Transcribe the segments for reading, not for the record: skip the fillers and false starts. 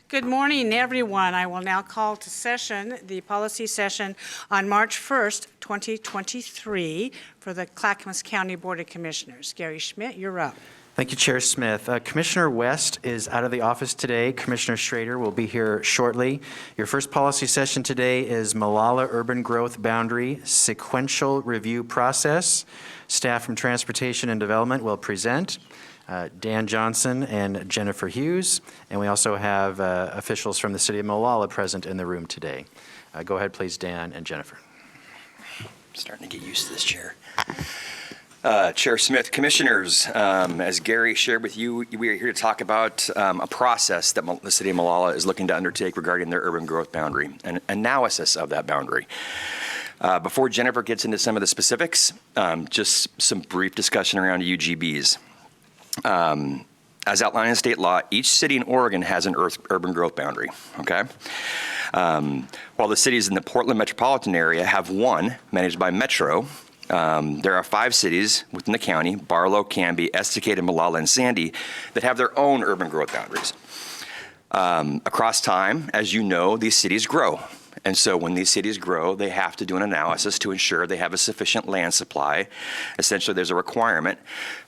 Good morning, everyone. I will now call to session the policy session on March 1st, 2023 for the Clackamas County Board of Commissioners. Gary Schmidt, you're up. Thank you, Chair Smith. Commissioner West is out of the office today. Commissioner Schrader will be here shortly. Your first policy session today is Molalla Urban Growth Boundary Sequential Review Process. Staff from Transportation and Development will present. Dan Johnson and Jennifer Hughes, and we also have officials from the City of Molalla present in the room today. Go ahead, please, Dan and Jennifer. I'm starting to get used to this chair. Chair Smith, Commissioners, as Gary shared with you, we are here to talk about a process that the City of Molalla is looking to undertake regarding their urban growth boundary, an analysis of that boundary. Before Jennifer gets into some of the specifics, just some brief discussion around UGBs. As outlined in state law, each city in Oregon has an urban growth boundary, okay? While the cities in the Portland metropolitan area have one managed by Metro, there are 5 cities within the county, Barlow, Canby, Estacade, and Molalla, and Sandy, that have their own urban growth boundaries. Across time, as you know, these cities grow. And so when these cities grow, they have to do an analysis to ensure they have a sufficient land supply. Essentially, there's a requirement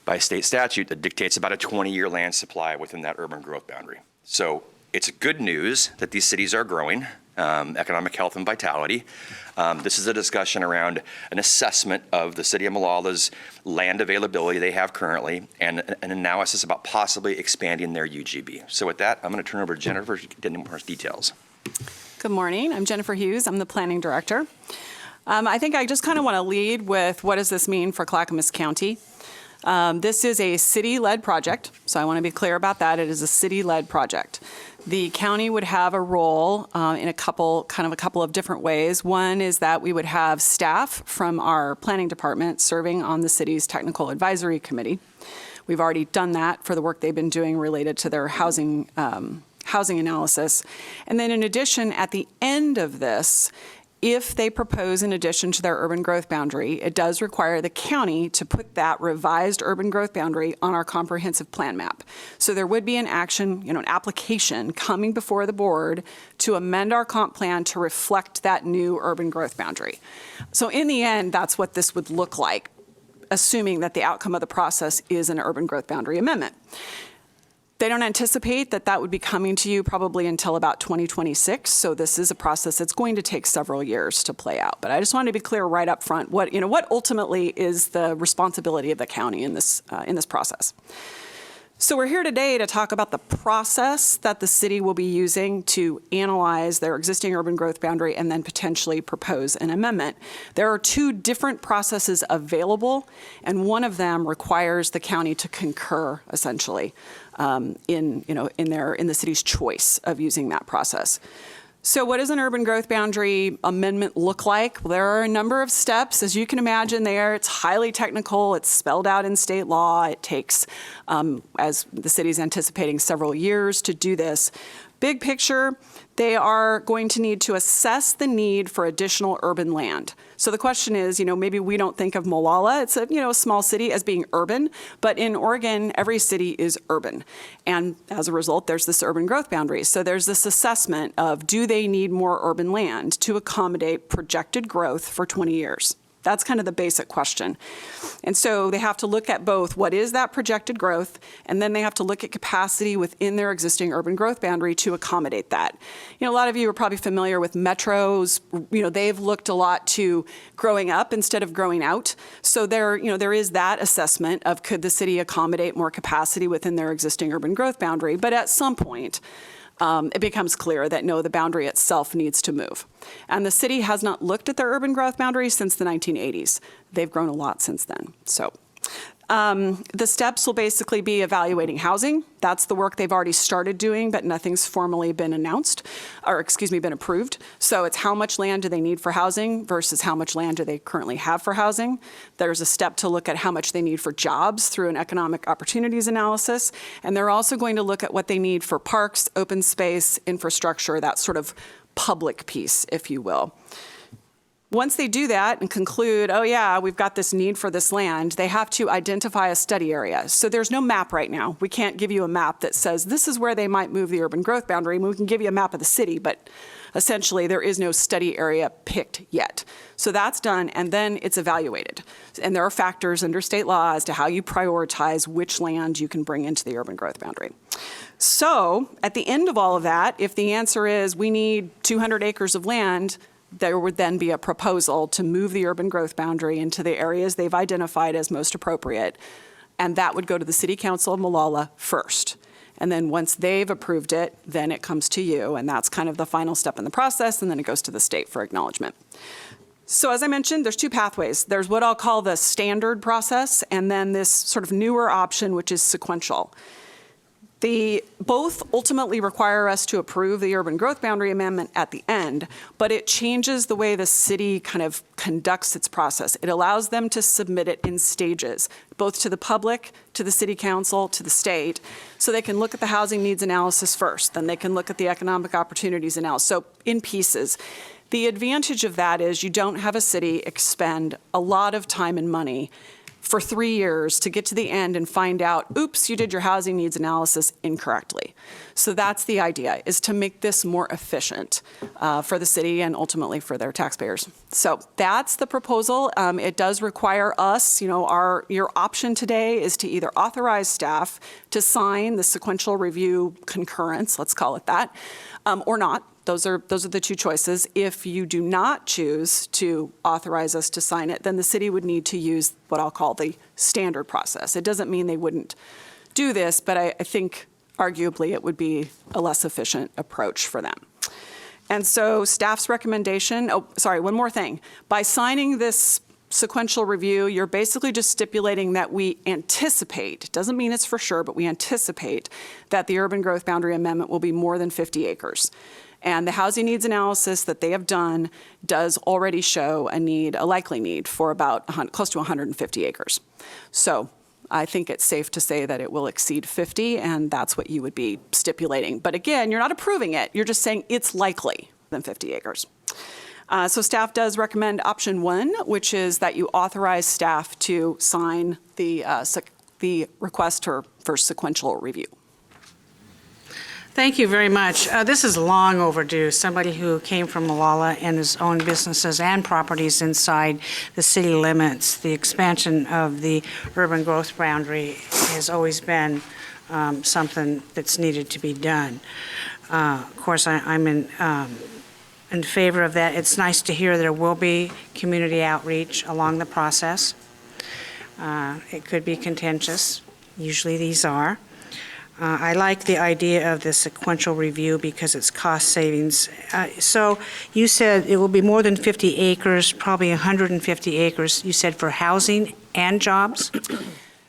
by state statute that dictates about a 20-year land supply within that urban growth boundary. So it's good news that these cities are growing, economic health and vitality. This is a discussion around an assessment of the City of Mollalla's land availability they have currently and an analysis about possibly expanding their UGB. So with that, I'm going to turn over to Jennifer to get into more details. Good morning. I'm Jennifer Hughes. I'm the Planning Director. I think I just kind of want to lead with what does this mean for Clackamas County. This is a city-led project, so I want to be clear about that. It is a city-led project. The county would have a role in a couple of different ways. One is that we would have staff from our planning department serving on the city's technical advisory committee. We've already done that for the work they've been doing related to their housing analysis. And then in addition, at the end of this, if they propose an addition to their urban growth boundary, it does require the county to put that revised urban growth boundary on our comprehensive plan map. So there would be an action, an application coming before the board to amend our comp plan to reflect that new urban growth boundary. So in the end, that's what this would look like, assuming that the outcome of the process is an urban growth boundary amendment. They don't anticipate that would be coming to you probably until about 2026. So this is a process that's going to take several years to play out. But I just wanted to be clear right up front what ultimately is the responsibility of the county in this process. So we're here today to talk about the process that the city will be using to analyze their existing urban growth boundary and then potentially propose an amendment. There are 2 different processes available, and one of them requires the county to concur, essentially, in the city's choice of using that process. So what does an urban growth boundary amendment look like? Well, there are a number of steps. As you can imagine there, it's highly technical. It's spelled out in state law. It takes, as the city's anticipating, several years to do this. Big picture, they are going to need to assess the need for additional urban land. So the question is, maybe we don't think of Molalla, it's a small city, as being urban, but in Oregon, every city is urban. And as a result, there's this urban growth boundary. So there's this assessment of, do they need more urban land to accommodate projected growth for 20 years? That's kind of the basic question. And so they have to look at both what is that projected growth, and then they have to look at capacity within their existing urban growth boundary to accommodate that. A lot of you are probably familiar with metros. They've looked a lot to growing up instead of growing out. So there is that assessment of, could the city accommodate more capacity within their existing urban growth boundary? But at some point, it becomes clear that no, the boundary itself needs to move. And the city has not looked at their urban growth boundary since the 1980s. They've grown a lot since then. So the steps will basically be evaluating housing. That's the work they've already started doing, but nothing's formally been been approved. So it's how much land do they need for housing versus how much land do they currently have for housing. There's a step to look at how much they need for jobs through an economic opportunities analysis. And they're also going to look at what they need for parks, open space, infrastructure, that sort of public piece, if you will. Once they do that and conclude, oh yeah, we've got this need for this land, they have to identify a study area. So there's no map right now. We can't give you a map that says this is where they might move the urban growth boundary. I mean, we can give you a map of the city, but essentially there is no study area picked yet. So that's done, and then it's evaluated. And there are factors under state law as to how you prioritize which land you can bring into the urban growth boundary. So at the end of all of that, if the answer is we need 200 acres of land, there would then be a proposal to move the urban growth boundary into the areas they've identified as most appropriate, and that would go to the City Council of Molalla first. And then once they've approved it, then it comes to you, and that's kind of the final step in the process, and then it goes to the state for acknowledgement. So as I mentioned, there's two pathways. There's what I'll call the standard process, and then this sort of newer option, which is sequential. Both ultimately require us to approve the urban growth boundary amendment at the end, but it changes the way the city kind of conducts its process. It allows them to submit it in stages, both to the public, to the city council, to the state, so they can look at the housing needs analysis first, then they can look at the economic opportunities analysis, so in pieces. The advantage of that is you don't have a city expend a lot of time and money for 3 years to get to the end and find out, oops, you did your housing needs analysis incorrectly. So that's the idea, is to make this more efficient for the city and ultimately for their taxpayers. So that's the proposal. It does require us, your option today is to either authorize staff to sign the sequential review concurrence, let's call it that, or not. Those are the two choices. If you do not choose to authorize us to sign it, then the city would need to use what I'll call the standard process. It doesn't mean they wouldn't do this, but I think arguably it would be a less efficient approach for them. And so staff's recommendation, one more thing. By signing this sequential review, you're basically just stipulating that we anticipate, doesn't mean it's for sure, but we anticipate that the urban growth boundary amendment will be more than 50 acres. And the housing needs analysis that they have done does already show a likely need for about close to 150 acres. So I think it's safe to say that it will exceed 50, and that's what you would be stipulating. But again, you're not approving it. You're just saying it's likely than 50 acres. So staff does recommend option 1, which is that you authorize staff to sign the request for sequential review. Thank you very much. This is long overdue. Somebody who came from Molalla and has owned businesses and properties inside the city limits. The expansion of the urban growth boundary has always been something that's needed to be done. Of course, I'm in favor of that. It's nice to hear there will be community outreach along the process. It could be contentious. Usually these are. I like the idea of the sequential review because it's cost savings. So you said it will be more than 50 acres, probably 150 acres, you said for housing and jobs?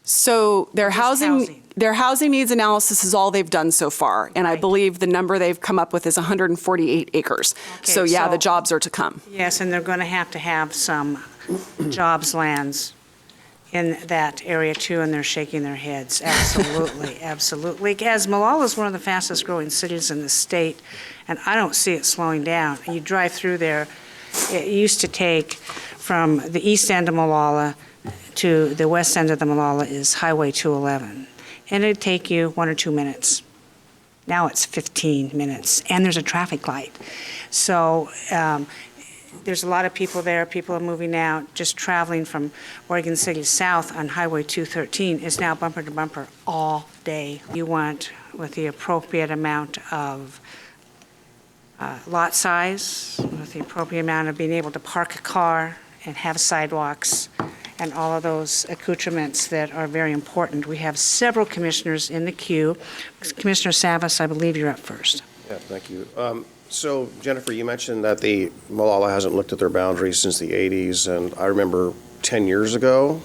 So their housing? Their housing needs analysis is all they've done so far. And I Right. believe the number they've come up with is 148 acres. Okay, So yeah, so- the jobs are to come. Yes, and they're going to have some jobs lands in that area too, and they're shaking their heads. Absolutely, absolutely. As Molalla is one of the fastest growing cities in the state, and I don't see it slowing down. You drive through there, it used to take from the east end of Molalla to the west end of the Molalla is Highway 211, and it'd take you 1 or 2 minutes. Now it's 15 minutes, and there's a traffic light. So there's a lot of people there. People are moving out. Just traveling from Oregon City south on Highway 213 is now bumper to bumper all day. You want with the appropriate amount of lot size, with the appropriate amount of being able to park a car and have sidewalks and all of those accoutrements that are very important. We have several commissioners in the queue. Commissioner Savas, I believe you're up first. Yeah, thank you. So Jennifer, you mentioned that the Molalla hasn't looked at their boundaries since the 80s, and I remember 10 years ago,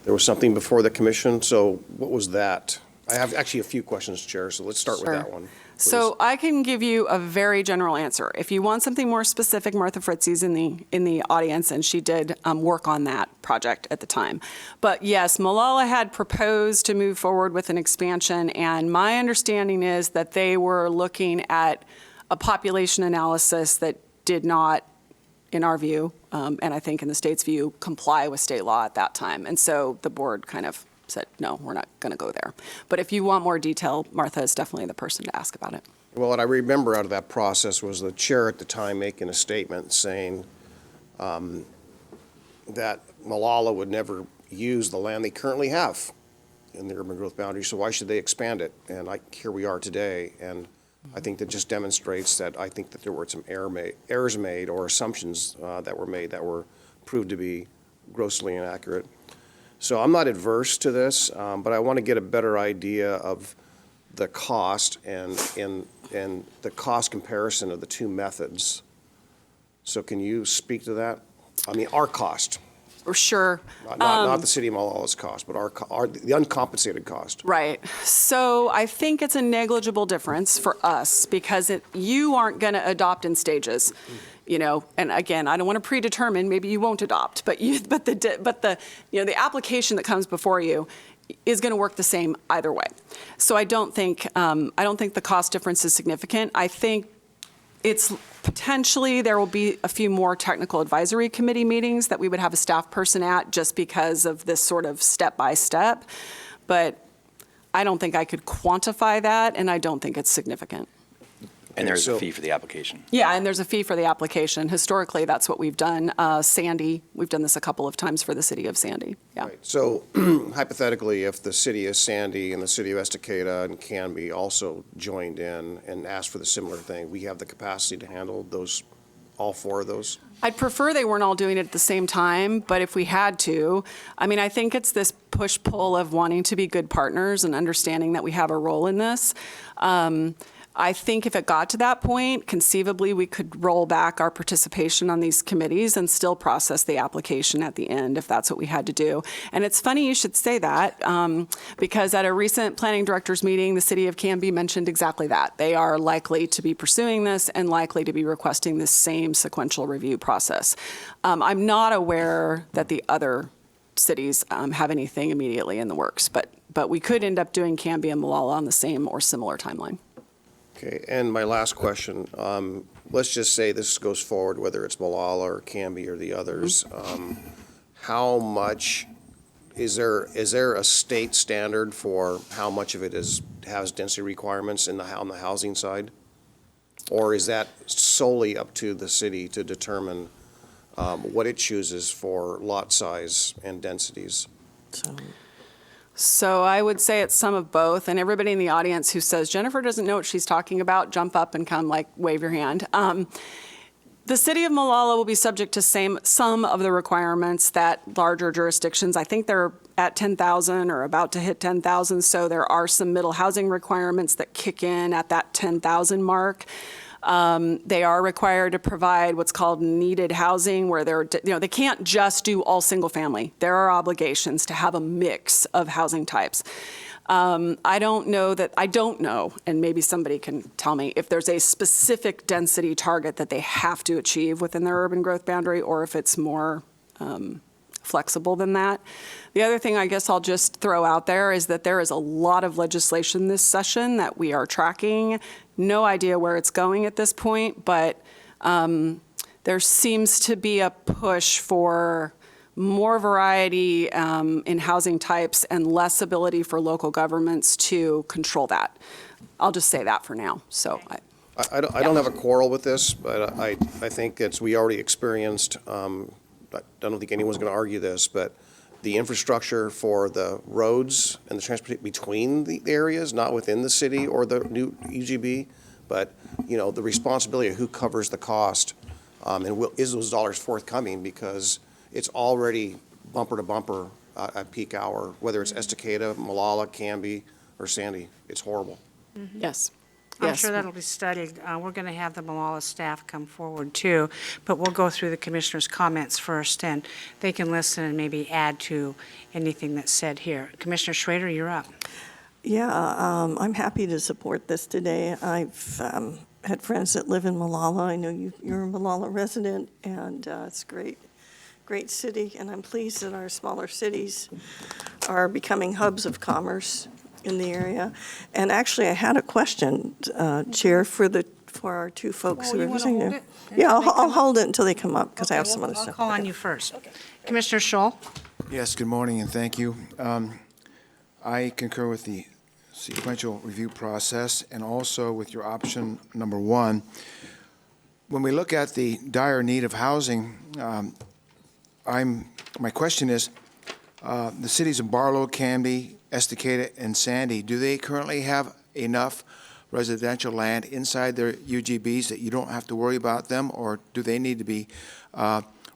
there was something before the commission. So what was that? I have actually a few questions, Chair, so let's start with that one. So I can give you a very general answer. If you want something more specific, Martha Fritzy's in the audience, and she did work on that project at the time. But yes, Molalla had proposed to move forward with an expansion, and my understanding is that they were looking at a population analysis that did not in our view, and I think in the state's view, comply with state law at that time. And so the board kind of said, no, we're not going to go there. But if you want more detail, Martha is definitely the person to ask about it. Well, what I remember out of that process was the chair at the time making a statement saying that Molalla would never use the land they currently have in the urban growth boundary, so why should they expand it? And here we are today, and I think that just demonstrates that I think that there were some errors made or assumptions that were made that were proved to be grossly inaccurate. So I'm not adverse to this, but I want to get a better idea of the cost and the cost comparison of the two methods. So can you speak to that? I mean, our cost, Or sure. not the city of Mollalla's cost, but the uncompensated cost. Right. So I think it's a negligible difference for us because you aren't going to adopt in stages, And again, I don't want to predetermine. Maybe you won't adopt, but the application that comes before you is going to work the same either way. So I don't think the cost difference is significant. I think it's potentially there will be a few more technical advisory committee meetings that we would have a staff person at just because of this sort of step-by-step. But I don't think I could quantify that, and I don't think it's significant. And there's So- a fee for the application. Yeah, and there's a fee for the application. Historically, that's what we've done. Sandy, we've done this a couple of times for the city of Sandy. Yeah. Right. So hypothetically, if the city of Sandy and the city of Estacada and Canby also joined in and asked for the similar thing, we have the capacity to handle those, all four of those? I'd prefer they weren't all doing it at the same time, but if we had to, I think it's this push-pull of wanting to be good partners and understanding that we have a role in this. I think if it got to that point, conceivably, we could roll back our participation on these committees and still process the application at the end if that's what we had to do. And it's funny you should say that because at a recent planning directors meeting, the city of Canby mentioned exactly that. They are likely to be pursuing this and likely to be requesting this same sequential review process. I'm not aware that the other cities have anything immediately in the works, but we could end up doing Canby and Molalla on the same or similar timeline. Okay, and my last question, let's just say this goes forward, whether it's Molalla or Canby or the others. How much, is there a state standard for how much of it has density requirements on the housing side? Or is that solely up to the city to determine what it chooses for lot size and densities? So I would say it's some of both, and everybody in the audience who says Jennifer doesn't know what she's talking about, jump up and come wave your hand. The city of Molalla will be subject to some of the requirements that larger jurisdictions, I think they're at 10,000 or about to hit 10,000, so there are some middle housing requirements that kick in at that 10,000 mark. They are required to provide what's called needed housing, where they can't just do all single family. There are obligations to have a mix of housing types. I don't know, and maybe somebody can tell me if there's a specific density target that they have to achieve within their urban growth boundary, or if it's more flexible than that. The other thing I guess I'll just throw out there is that there is a lot of legislation this session that we are tracking. No idea where it's going at this point, but there seems to be a push for more variety in housing types and less ability for local governments to control that. I'll just say that for now. So I don't have a quarrel with this, but I think we already experienced, I don't think anyone's going to argue this, but the infrastructure for the roads and the transportation between the areas, not within the city or the new UGB, but, the responsibility of who covers the cost, and is those dollars forthcoming, because it's already bumper to bumper at peak hour, whether it's Estacada, Molalla, Canby, or Sandy. It's horrible. yes. I'm Yes. sure that'll be studied. We're going to have the Molalla staff come forward too, but we'll go through the commissioners' comments first, and they can listen and maybe add to anything that's said here. Commissioner Schrader, you're up. Yeah, I'm happy to support this today. I've had friends that live in Molalla. I know you're a Molalla resident, and it's a great city, and I'm pleased that our smaller cities are becoming hubs of commerce in the area. And actually, I had a question, Chair, for the for our two folks Oh, who you are wanna visiting hold there. it Yeah, until they I'll come up? hold it until they come up, because I Okay, have some well, other stuff. I'll call on Okay. you first. Commissioner Scholl? Yes, good morning, and thank you. I concur with the sequential review process and also with your option number one. When we look at the dire need of housing, my question is, the cities of Barlow, Canby, Estacada, and Sandy, do they currently have enough residential land inside their UGBs that you don't have to worry about them, or do they need to be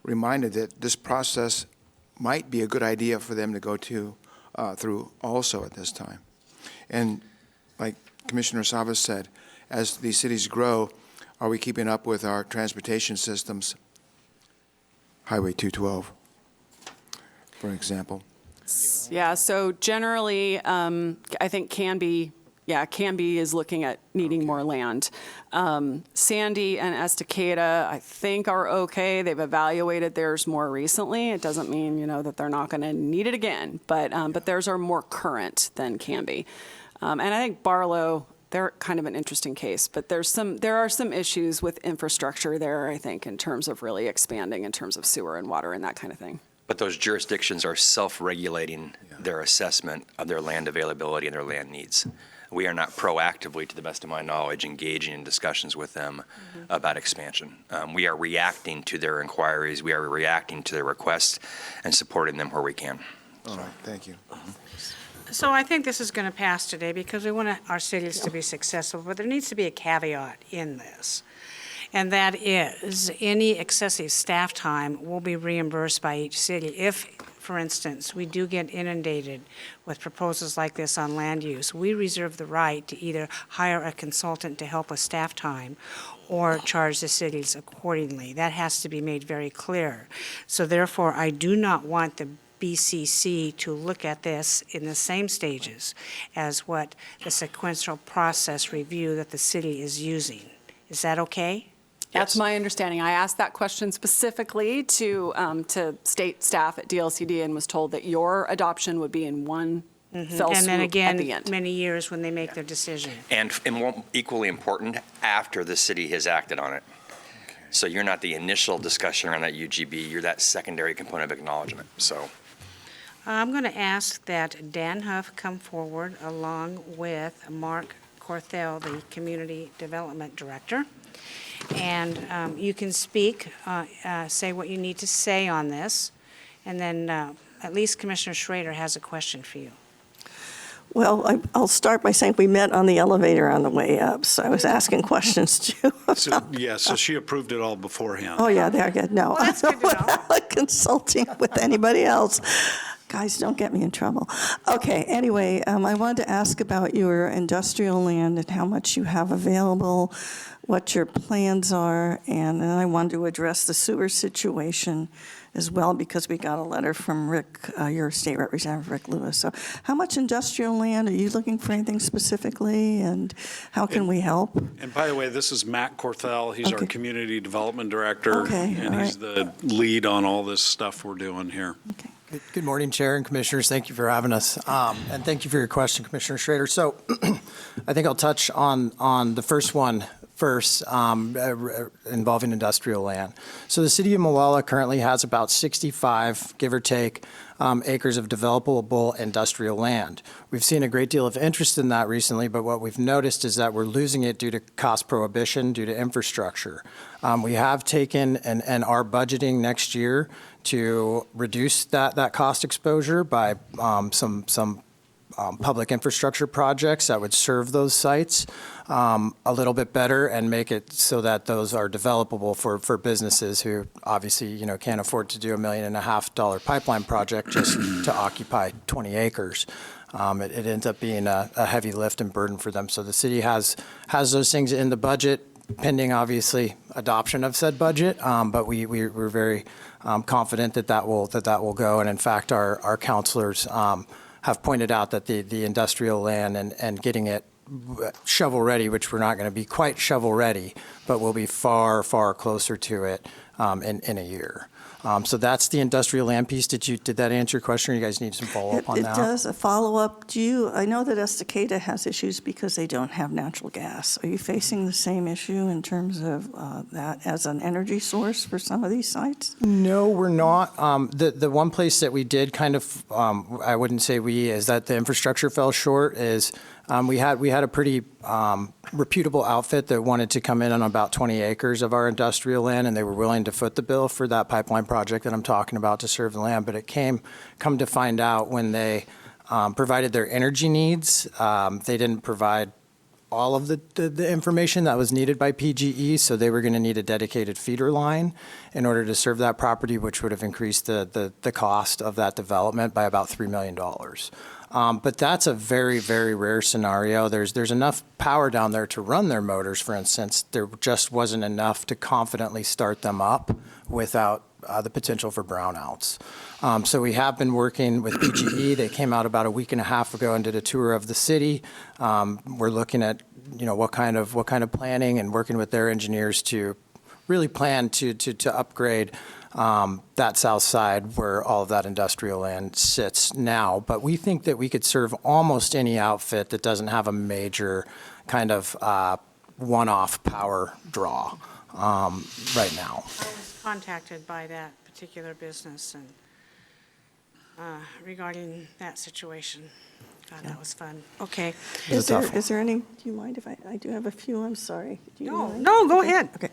reminded that this process might be a good idea for them to go through also at this time? And like Commissioner Savas said, as these cities grow, are we keeping up with our transportation systems? Highway 212, for example. Yeah, so generally, I think Canby is looking at needing more land. Sandy and Estacada, I think, are okay. They've evaluated theirs more recently. It doesn't mean, that they're not going to need it again, but theirs are more current than Canby. And I think Barlow, they're kind of an interesting case, but there are some issues with infrastructure there, I think, in terms of really expanding in terms of sewer and water and that kind of thing. But those jurisdictions are self-regulating their assessment of their land availability and their land needs. We are not proactively, to the best of my knowledge, engaging in discussions with them about expansion. We are reacting to their inquiries, we are reacting to their requests, and supporting them where we can. All right, thank you. So I think this is going to pass today because we want our cities to be successful, but there needs to be a caveat in this. And that is, any excessive staff time will be reimbursed by each city. If, for instance, we do get inundated with proposals like this on land use, we reserve the right to either hire a consultant to help with staff time or charge the cities accordingly. That has to be made very clear. So therefore, I do not want the BCC to look at this in the same stages as what the sequential process review that the city is using. Is that okay? That's Yes. my understanding. I asked that question specifically to state staff at DLCD and was told that your adoption would be in one fell And swoop then at the again, end. many years when they make their decision. And equally important, after the city has acted on it. So you're not the initial discussion around that UGB, you're that secondary component of acknowledgement, so. I'm going to ask that Dan Huff come forward along with Mark Corthell, the Community Development Director. And you can speak, say what you need to say on this, and then at least Commissioner Schrader has a question for you. Well, I'll start by saying we met on the elevator on the way up, so I was asking questions too. So she approved it all beforehand. Oh, yeah, they're good. No, Well, that's good to know. without consulting with anybody else. Guys, don't get me in trouble. Okay, anyway, I wanted to ask about your industrial land and how much you have available, what your plans are, and then I wanted to address the sewer situation as well, because we got a letter from Rick, your state representative, Rick Lewis. So how much industrial land? Are you looking for anything specifically, and how can we help? And by the way, this is Matt Corthell. He's our Okay. Community Development Director. Okay, And all he's the lead on all this stuff we're doing here. Okay. Good morning, Chair and Commissioners. Thank you for having us. And thank you for your question, Commissioner Schrader. So I think I'll touch on the first one first, involving industrial land. So the city of Molalla currently has about 65, give or take, acres of developable industrial land. We've seen a great deal of interest in that recently, but what we've noticed is that we're losing it due to cost prohibition, due to infrastructure. We have taken and are budgeting next year to reduce that cost exposure by some public infrastructure projects that would serve those sites a little bit better and make it so that those are developable for businesses who obviously, can't afford to do $1.5 million pipeline project just to occupy 20 acres. It ends up being a heavy lift and burden for them. So the city has those things in the budget, pending obviously adoption of said budget, but we're very confident that will go. And in fact, our counselors have pointed out that the industrial land and getting it shovel ready, which we're not going to be quite shovel ready, but we'll be far, far closer to it in a year. So that's the industrial land piece. Did that answer your question, or you guys need some follow-up on It that? does. A follow-up, I know that Estacada has issues because they don't have natural gas. Are you facing the same issue in terms of that as an energy source for some of these sites? No, we're not. The one place that we did kind of, I wouldn't say is that the infrastructure fell short is we had a pretty reputable outfit that wanted to come in on about 20 acres of our industrial land, and they were willing to foot the bill for that pipeline project that I'm talking about to serve the land. But it come to find out when they provided their energy needs, they didn't provide all of the information that was needed by PGE, so they were going to need a dedicated feeder line in order to serve that property, which would have increased the cost of that development by about $3 million. But that's a very, very rare scenario. There's enough power down there to run their motors, for instance. There just wasn't enough to confidently start them up without the potential for brownouts. So we have been working with PGE. They came out about a week and a half ago and did a tour of the city. We're looking at, what kind of planning and working with their engineers to really plan to upgrade that south side where all of that industrial land sits now. But we think that we could serve almost any outfit that doesn't have a major kind of one-off power draw right now. I was contacted by that particular business and regarding that situation. God, that was fun. Okay. Is a tough there any, do you mind if I do have a few, I'm sorry. Do you mind? No, go ahead. Okay.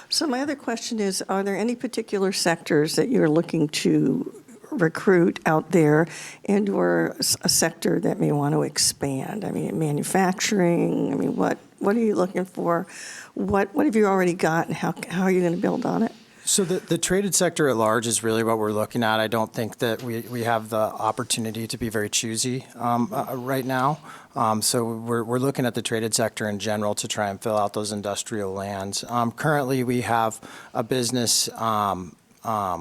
So my other question is, are there any particular sectors that you're looking to recruit out there and/or a sector that may want to expand? I mean, manufacturing, I mean, what are you looking for? What have you already got and how are you going to build on it? So the traded sector at large is really what we're looking at. I don't think that we have the opportunity to be very choosy right now. So we're looking at the traded sector in general to try and fill out those industrial lands. Currently, we have a business, Marketplace.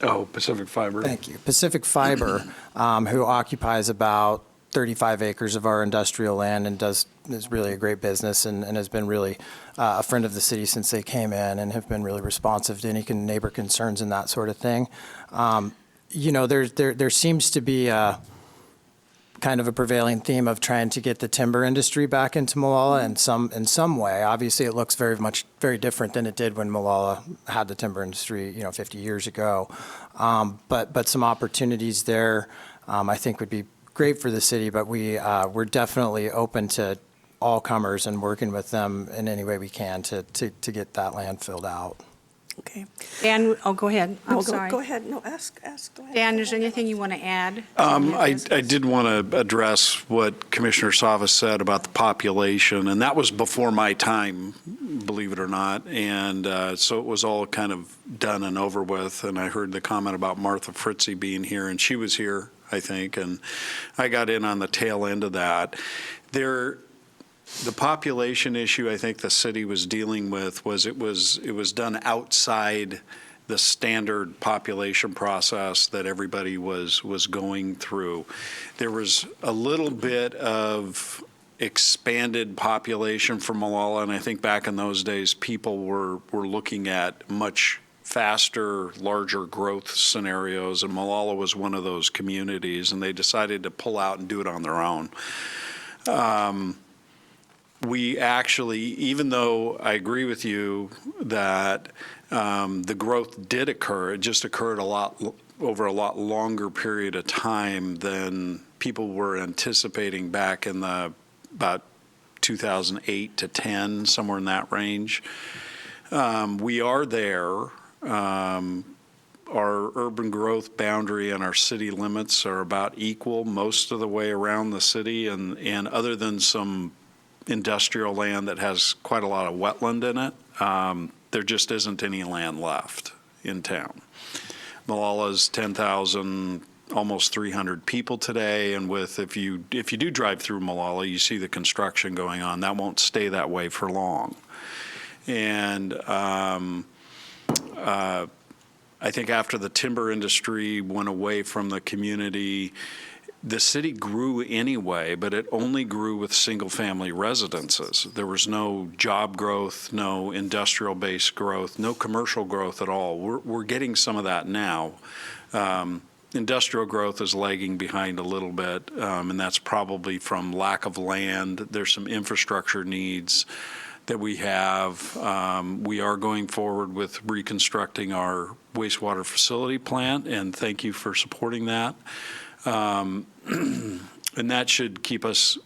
Oh, Pacific Fiber. Thank you. Pacific Fiber, who occupies about 35 acres of our industrial land and is really a great business and has been really a friend of the city since they came in and have been really responsive to any neighbor concerns and that sort of thing. There seems to be a kind of a prevailing theme of trying to get the timber industry back into Molalla in some way. Obviously, it looks very different than it did when Molalla had the timber industry, 50 years ago. But some opportunities there, I think, would be great for the city, but we're definitely open to all comers and working with them in any way we can to get that land filled out. Okay. Dan, go ahead. I'm No, sorry. Go ahead. No, ask. Go ahead. Dan, is there anything you want to add? I did want to address what Commissioner Savas said about the population, and that was before my time, believe it or not. And so it was all kind of done and over with. And I heard the comment about Martha Fritzie being here, and she was here, I think, and I got in on the tail end of that. The population issue I think the city was dealing with was it was done outside the standard population process that everybody was going through. There was a little bit of expanded population for Molalla, and I think back in those days people were looking at much faster, larger growth scenarios, and Molalla was one of those communities, and they decided to pull out and do it on their own. We actually, even though I agree with you that the growth did occur, it just occurred over a lot longer period of time than people were anticipating back in about 2008 to 10, somewhere in that range. We are there. Our urban growth boundary and our city limits are about equal most of the way around the city, and other than some industrial land that has quite a lot of wetland in it, there just isn't any land left in town. Mollalla's 10,000, almost 300 people today, and if you do drive through Molalla, you see the construction going on. That won't stay that way for long. And I think after the timber industry went away from the community, the city grew anyway, but it only grew with single-family residences. There was no job growth, no industrial-based growth, no commercial growth at all. We're getting some of that now. Industrial growth is lagging behind a little bit, and that's probably from lack of land. There's some infrastructure needs that we have. We are going forward with reconstructing our wastewater facility plant, and thank you for supporting that. And that should keep us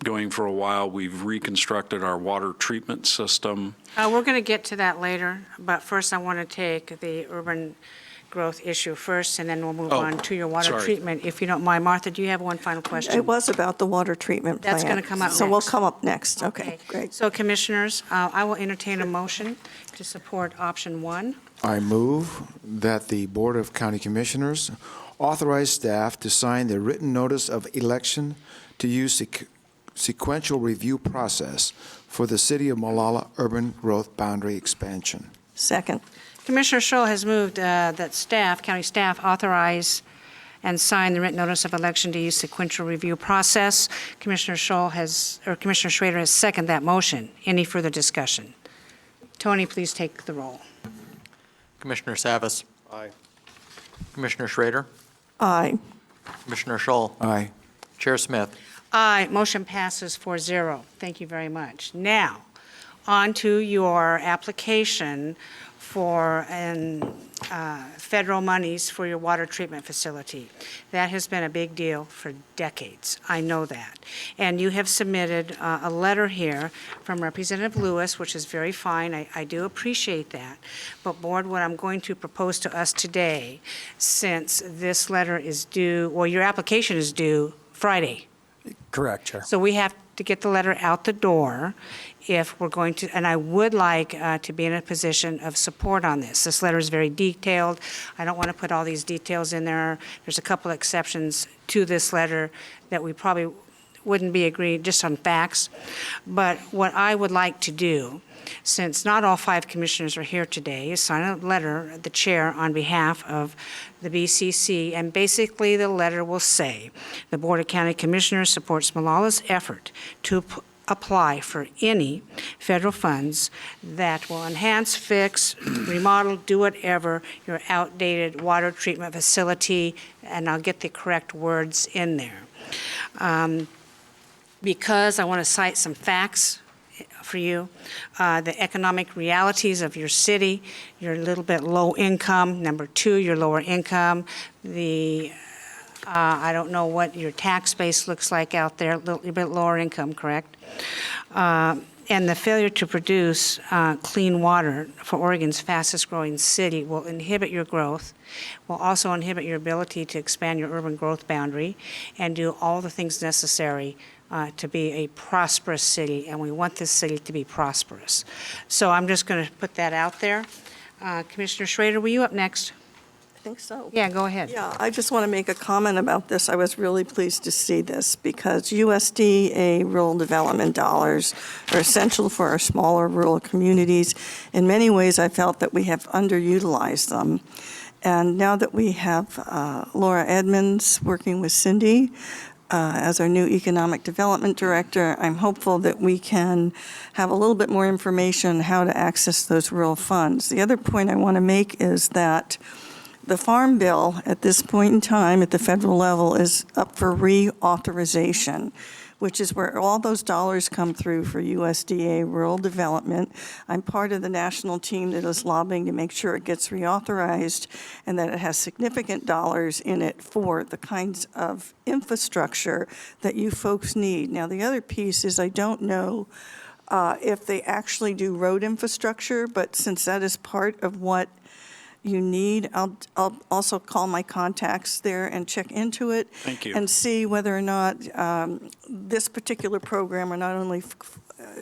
going for a while. We've reconstructed our water treatment system. We're going to get to that later, but first I want to take the urban growth issue first, and then we'll move Oh, on to your water sorry. treatment, if you don't mind. Martha, do you have one final question? It was about the water treatment plant. That's gonna come up So we'll next. come up next. Okay, great. So Commissioners, I will entertain a motion to support option 1. I move that the Board of County Commissioners authorize staff to sign the written notice of election to use sequential review process for the City of Molalla urban growth boundary expansion. Second. Commissioner Scholl has moved that staff, county staff, authorize and sign the written notice of election to use sequential review process. Commissioner Scholl has, or Commissioner Schrader has seconded that motion. Any further discussion? Tony, please take the roll. Commissioner Savas. Aye. Commissioner Schrader. Aye. Commissioner Scholl. Aye. Chair Smith. Aye, motion passes 4-0. Thank you very much. Now, on to your application for federal monies for your water treatment facility. That has been a big deal for decades. I know that. And you have submitted a letter here from Representative Lewis, which is very fine. I do appreciate that. But Board, what I'm going to propose to us today, since this letter is due, or your application is due Friday, Correct, Chair. so we have to get the letter out the door if we're going to, and I would like to be in a position of support on this. This letter is very detailed. I don't want to put all these details in there. There's a couple exceptions to this letter that we probably wouldn't be agreed just on facts. But what I would like to do, since not all 5 commissioners are here today, is sign a letter, the chair, on behalf of the BCC, and basically the letter will say, the Board of County Commissioners supports Mollalla's effort to apply for any federal funds that will enhance, fix, remodel, do whatever your outdated water treatment facility, and I'll get the correct words in there. Because I want to cite some facts for you, the economic realities of your city, you're a little bit low income. Number 2, you're lower income. I don't know what your tax base looks like out there, a little bit lower income, correct? And the failure to produce clean water for Oregon's fastest growing city will inhibit your growth, will also inhibit your ability to expand your urban growth boundary and do all the things necessary to be a prosperous city, and we want this city to be prosperous. So I'm just going to put that out there. Commissioner Schrader, were you up next? I think so. Yeah, go ahead. Yeah, I just want to make a comment about this. I was really pleased to see this because USDA rural development dollars are essential for our smaller rural communities. In many ways, I felt that we have underutilized them. And now that we have Laura Edmonds working with Cindy as our new Economic Development Director, I'm hopeful that we can have a little bit more information on how to access those rural funds. The other point I want to make is that the Farm Bill at this point in time at the federal level is up for reauthorization, which is where all those dollars come through for USDA rural development. I'm part of the national team that is lobbying to make sure it gets reauthorized and that it has significant dollars in it for the kinds of infrastructure that you folks need. Now, the other piece is I don't know if they actually do road infrastructure, but since that is part of what you need, I'll also call my contacts there and check into it. Thank you. And see whether or not this particular program will not only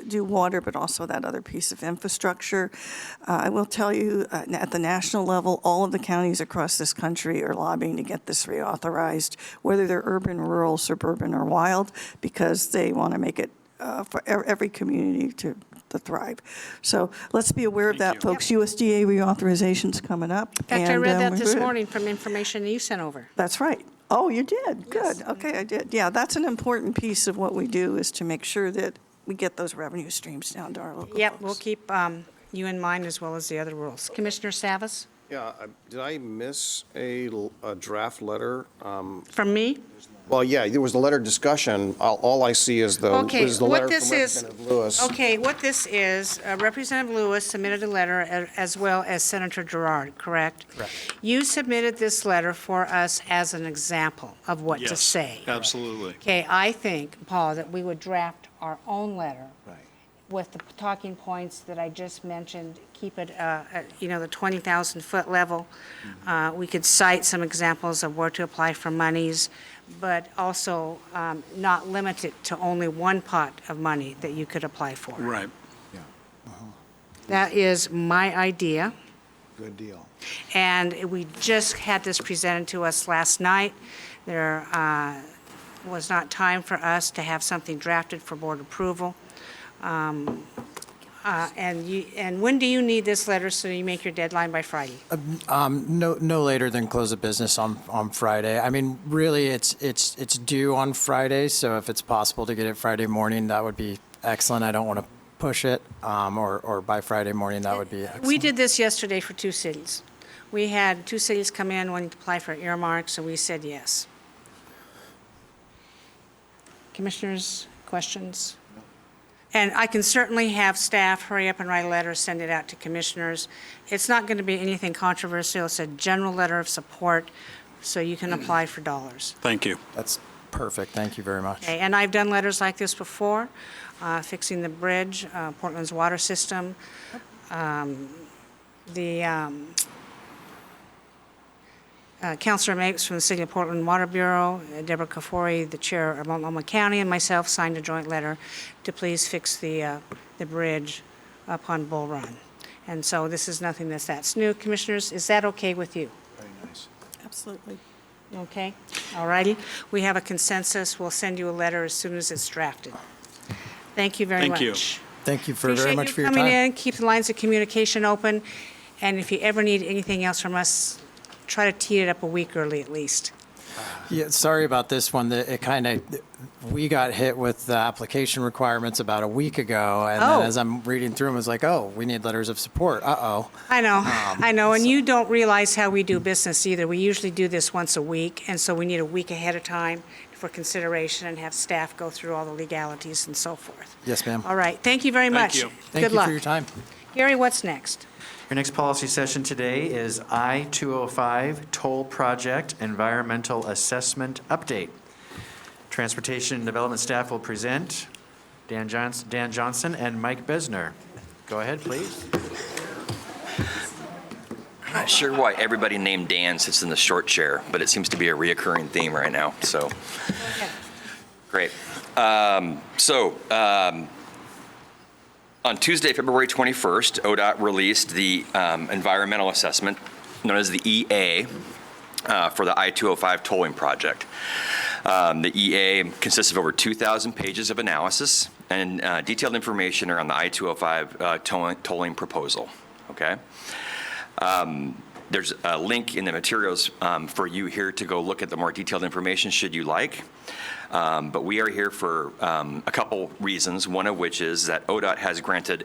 do water, but also that other piece of infrastructure. I will tell you, at the national level, all of the counties across this country are lobbying to get this reauthorized, whether they're urban, rural, suburban, or wild, because they want to make it for every community to thrive. So let's be aware of that, folks. USDA reauthorization's coming up. In fact, I read that we're this good. morning from information you sent over. That's right. Oh, you did? Good. Okay, I did. Yeah, that's an important piece of what we do, is to make sure that we get those revenue streams down to our local Yep, folks. we'll keep you in mind as well as the other rules. Commissioner Savas? Yeah, did I miss a draft letter? From me? Well, yeah, there was a letter discussion. All I see is the Okay, is the what letter this from is, Representative Lewis. okay, what this is, Representative Lewis submitted a letter as well as Senator Gerard, correct? Correct. You submitted this letter for us as an example of what to Yes, say. absolutely. Okay, I think, Paul, that we would draft our own letter with the talking points that I just mentioned, keep it, at, the 20,000-foot level. We could cite some examples of where to apply for monies, but also not limit it to only one pot of money that you could apply for. Right. That is my idea. Good deal. And we just had this presented to us last night. There was not time for us to have something drafted for board approval. And when do you need this letter so you make your deadline by Friday? No later than close of business on Friday. I mean, really, it's due on Friday, so if it's possible to get it Friday morning, that would be excellent. I don't want to push it, or by Friday morning, that would be excellent. We did this yesterday for 2 cities. We had 2 cities come in wanting to apply for earmarks, and we said yes. Commissioners, questions? And I can certainly have staff hurry up and write a letter, send it out to commissioners. It's not going to be anything controversial. It's a general letter of support, so you can apply for dollars. Thank you. That's perfect. Thank you very much. Okay, and I've done letters like this before, fixing the bridge, Portland's water system, Councilor Mapes from the City of Portland Water Bureau, Deborah Kafori, the chair of Multnomah County, and myself signed a joint letter to please fix the bridge up on Bull Run. And so this is nothing that's new. Commissioners, is that okay with you? Very nice. Absolutely. Okay, all righty. We have a consensus. We'll send you a letter as soon as it's drafted. Thank you very much. Thank you. Thank you very much for your time. Appreciate you coming in. Keep the lines of communication open. And if you ever need anything else from us, try to tee it up a week early at least. Yeah, sorry about this one. We got hit with the application requirements about a week ago, and Oh. then as I'm reading through them, I was like, oh, we need letters of support. Uh-oh. I know, and you don't realize how we do business either. We usually do this once a week, and so we need a week ahead of time for consideration and have staff go through all the legalities and so forth. Yes, ma'am. All right, thank you very much. you. Thank Good you luck. for your time. Gary, what's next? Your next policy session today is I-205 Toll Project Environmental Assessment Update. Transportation and Development staff will present. Dan Johnson and Mike Besner. Go ahead, please. I'm not sure why everybody named Dan sits in the short chair, but it seems to be a reoccurring theme right now. So, great. On Tuesday, February 21st, ODOT released the environmental assessment known as the EA for the I-205 tolling project. The EA consists of over 2,000 pages of analysis and detailed information around the I-205 tolling proposal. Okay. There's a link in the materials for you here to go look at the more detailed information should you like. But we are here for a couple reasons, one of which is that ODOT has granted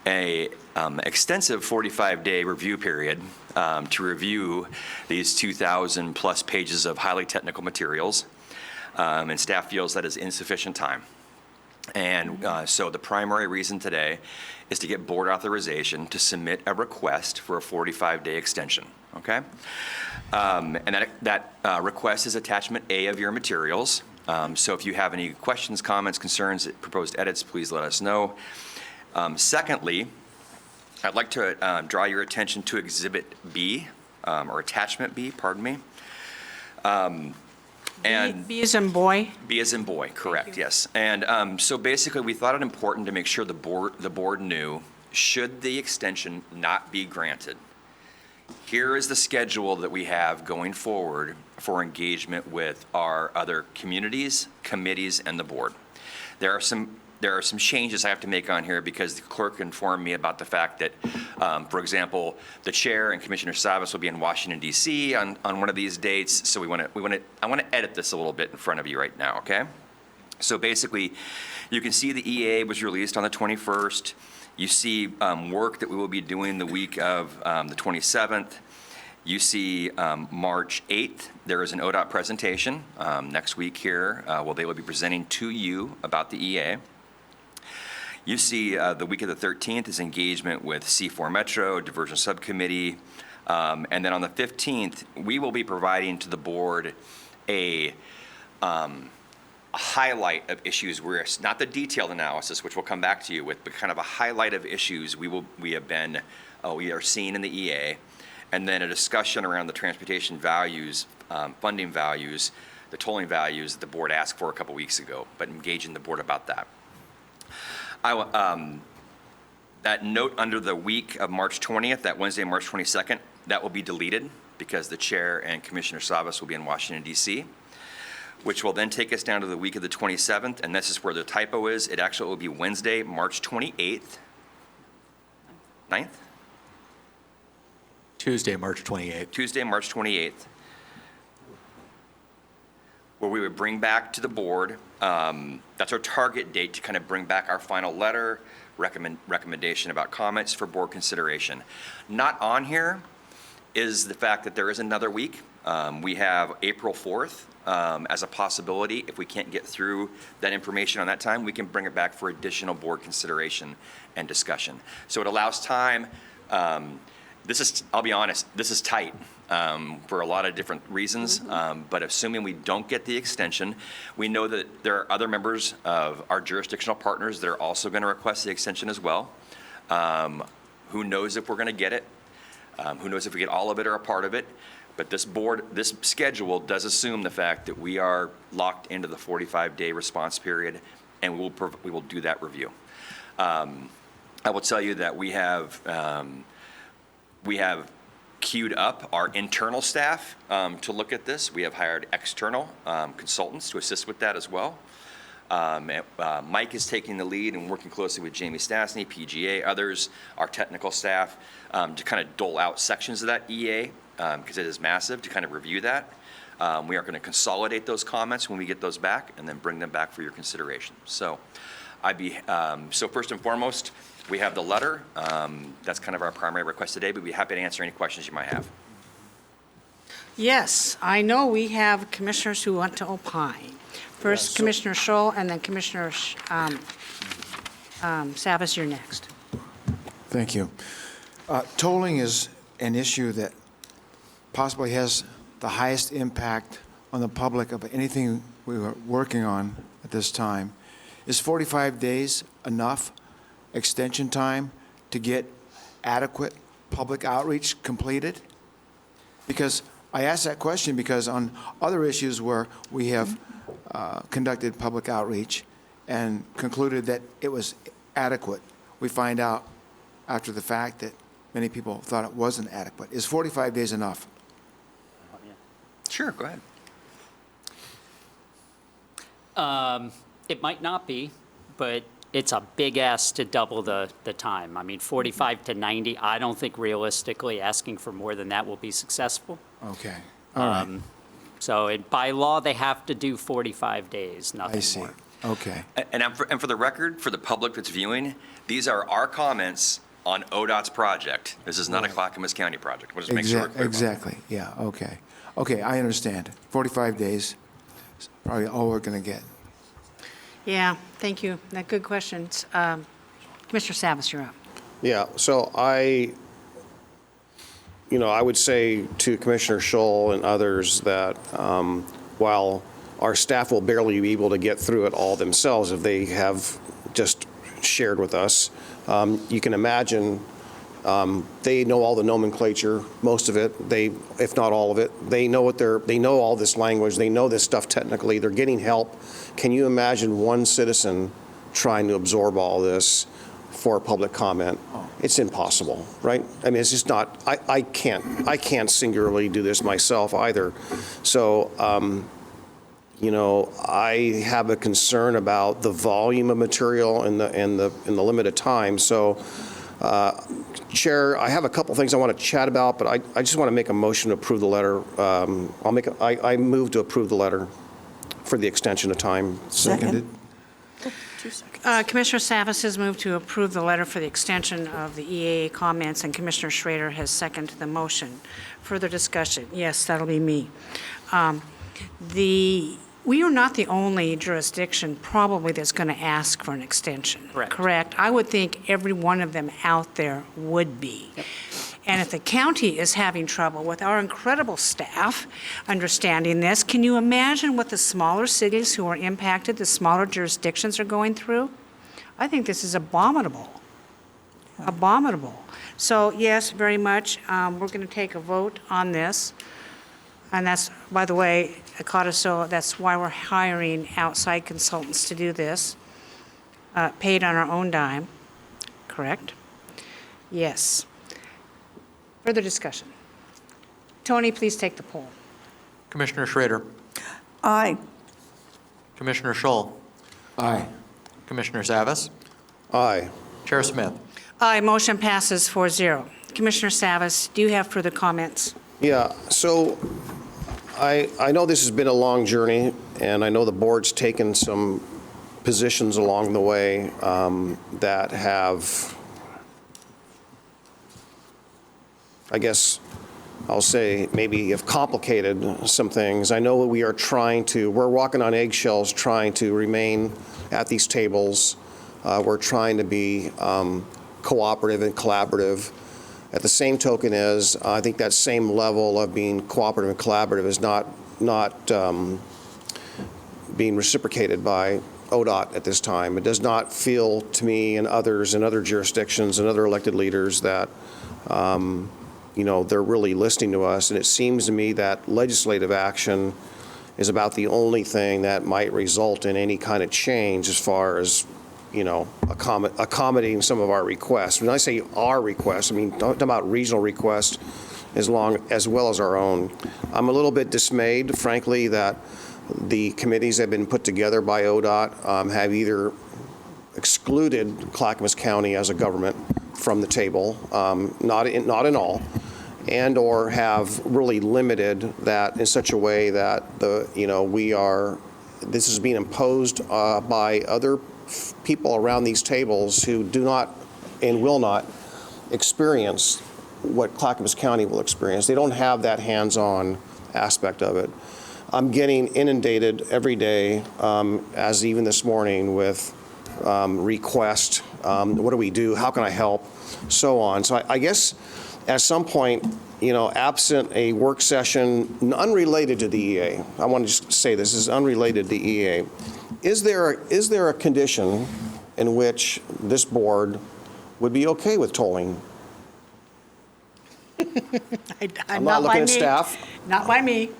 a extensive 45-day review period to review these 2,000 plus pages of highly technical materials, and staff feels that is insufficient time. And so the primary reason today is to get board authorization to submit a request for a 45-day extension, okay? And that request is attachment A of your materials. So if you have any questions, comments, concerns, proposed edits, please let us know. Secondly, I'd like to draw your attention to Exhibit B, or Attachment B, pardon me. And B as in boy? B as in boy, correct, yes. And so basically, we thought it important to make sure the board knew, should the extension not be granted, here is the schedule that we have going forward for engagement with our other communities, committees, and the board. There are some changes I have to make on here because the clerk informed me about the fact that For example, the chair and Commissioner Savas will be in Washington D.C. on one of these dates. So I want to edit this a little bit in front of you right now, okay? So basically, you can see the EA was released on the 21st. You see work that we will be doing the week of the 27th. You see March 8th, there is an ODOT presentation next week here. They will be presenting to you about the EA. You see the week of the 13th is engagement with C4 Metro, Diversion Subcommittee. And then on the 15th, we will be providing to the board a highlight of issues where it's not the detailed analysis, which we'll come back to you with, but kind of a highlight of issues we are seeing in the EA. And then a discussion around the transportation values, funding values, the tolling values that the board asked for a couple weeks ago, but engaging the board about that. That note under the week of March 20th, that Wednesday, March 22nd, that will be deleted because the chair and Commissioner Savas will be in Washington, D.C., which will then take us down to the week of the 27th, and this is where the typo is. It actually will be Wednesday, March 28th. 9th? Tuesday, March 28th. Tuesday, March 28th, where we would bring back to the board, that's our target date to kind of bring back our final letter, recommendation about comments for board consideration. Not on here is the fact that there is another week. We have April 4th as a possibility. If we can't get through that information on that time, we can bring it back for additional board consideration and discussion. So it allows time. I'll be honest, this is tight for a lot of different reasons, but assuming we don't get the extension, we know that there are other members of our jurisdictional partners that are also going to request the extension as well. Who knows if we're going to get it? Who knows if we get all of it or a part of it? But this schedule does assume the fact that we are locked into the 45-day response period, and we will do that review. I will tell you that we have queued up our internal staff to look at this. We have hired external consultants to assist with that as well. Mike is taking the lead and working closely with Jamie Stastny, PGA, others, our technical staff, to kind of dole out sections of that EA, because it is massive, to kind of review that. We are going to consolidate those comments when we get those back and then bring them back for your consideration. So so first and foremost, we have the letter. That's kind of our primary request today, but we'd be happy to answer any questions you might have. Yes, I know we have commissioners who want to opine. First, Yeah, so- Commissioner Scholl, and then Commissioner Savas, you're next. Thank you. Tolling is an issue that possibly has the highest impact on the public of anything we are working on at this time. Is 45 days enough extension time to get adequate public outreach completed? Because I ask that question because on other issues where we have conducted public outreach and concluded that it was adequate, we find out after the fact that many people thought it wasn't adequate. Is 45 days enough? Sure, go ahead. It might not be, but it's a big ask to double the time. I mean, 45 to 90, I don't think realistically asking for more than that will be successful. Okay, all right. So by law, they have to do 45 days, nothing I see. more. Okay. And for the record, for the public that's viewing, these are our comments on ODOT's project. This is not a Clackamas County project. We'll just make sure we're clear about that. Exactly, yeah, okay. Okay, I understand. 45 days is probably all we're going to get. Yeah, thank you. Good questions. Commissioner Savas, you're up. Yeah, so I would say to Commissioner Scholl and others that while our staff will barely be able to get through it all themselves if they have just shared with us, you can imagine they know all the nomenclature, most of it, if not all of it. They know they know all this language, they know this stuff technically, they're getting help. Can you imagine one citizen trying to absorb all this for public comment? It's impossible, right? I mean, it's just not, I can't singularly do this myself either. So, I have a concern about the volume of material and the limited time. So Chair, I have a couple things I want to chat about, but I just want to make a motion to approve the letter. I move to approve the letter for the extension of time. Seconded. 2 seconds. Commissioner Savas has moved to approve the letter for the extension of the EAA comments, and Commissioner Schrader has seconded the motion. Further discussion? Yes, that'll be me. We are not the only jurisdiction probably that's going to ask for an extension. Correct. I would think every one of them out there would be. Yep. And if the county is having trouble with our incredible staff understanding this, can you imagine what the smaller cities who are impacted, the smaller jurisdictions are going through? I think this is abominable. Abominable. So yes, very much. We're going to take a vote on this. And that's, by the way, Codiso, that's why we're hiring outside consultants to do this, paid on our own dime, correct? Yes. Further discussion. Tony, please take the poll. Commissioner Schrader, Aye. Commissioner Scholl, Aye. Commissioner Savas, Aye. Chair Smith. Aye, motion passes 4-0. Commissioner Savas, do you have further comments? Yeah, so I know this has been a long journey, and I know the board's taken some positions along the way that have, I guess I'll say, maybe have complicated some things. I know we're walking on eggshells trying to remain at these tables. We're trying to be cooperative and collaborative. At the same token as, I think that same level of being cooperative and collaborative is not being reciprocated by ODOT at this time. It does not feel to me and others in other jurisdictions and other elected leaders that, they're really listening to us. And it seems to me that legislative action is about the only thing that might result in any kind of change as far as accommodating some of our requests. When I say our requests, I mean talking about regional requests as well as our own. I'm a little bit dismayed, frankly, that the committees that have been put together by ODOT have either excluded Clackamas County as a government from the table, not in all, and or have really limited that in such a way that this is being imposed by other people around these tables who do not and will not experience what Clackamas County will experience. They don't have that hands-on aspect of it. I'm getting inundated every day, as even this morning, with requests. What do we do? How can I help? So on. So I guess at some point, absent a work session unrelated to the EA, I want to just say this is unrelated to the EA. Is there a condition in which this board would be okay with tolling? I'm not looking at staff. Not by me.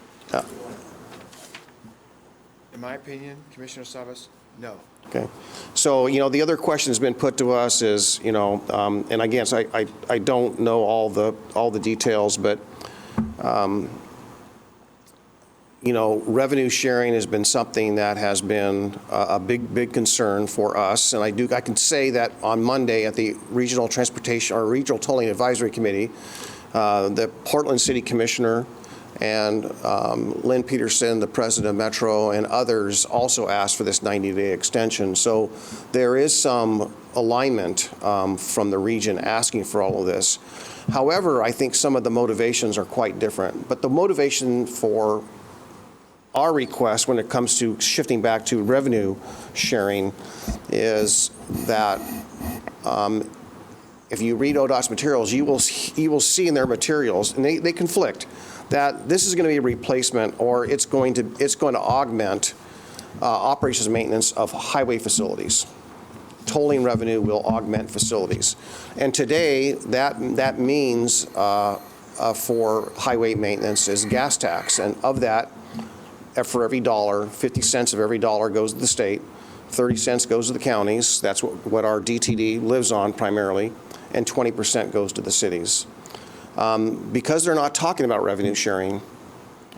In my opinion, Commissioner Savas, no. Okay. So, the other question that's been put to us is, and again, so I don't know all the details, but, revenue sharing has been something that has been a big concern for us. And I can say that on Monday at the Regional Transportation or Regional Tolling Advisory Committee, the Portland City Commissioner and Lynn Peterson, the president of Metro, and others also asked for this 90-day extension. So there is some alignment from the region asking for all of this. However, I think some of the motivations are quite different. But the motivation for our request when it comes to shifting back to revenue sharing is that if you read ODOT's materials, you will see in their materials, and they conflict, that this is going to be a replacement or it's going to augment operations and maintenance of highway facilities. Tolling revenue will augment facilities. And today, that means for highway maintenance is gas tax. And of that, for every dollar, 50 cents of every dollar goes to the state, 30 cents goes to the counties. That's what our DTD lives on primarily, and 20% goes to the cities. Because they're not talking about revenue sharing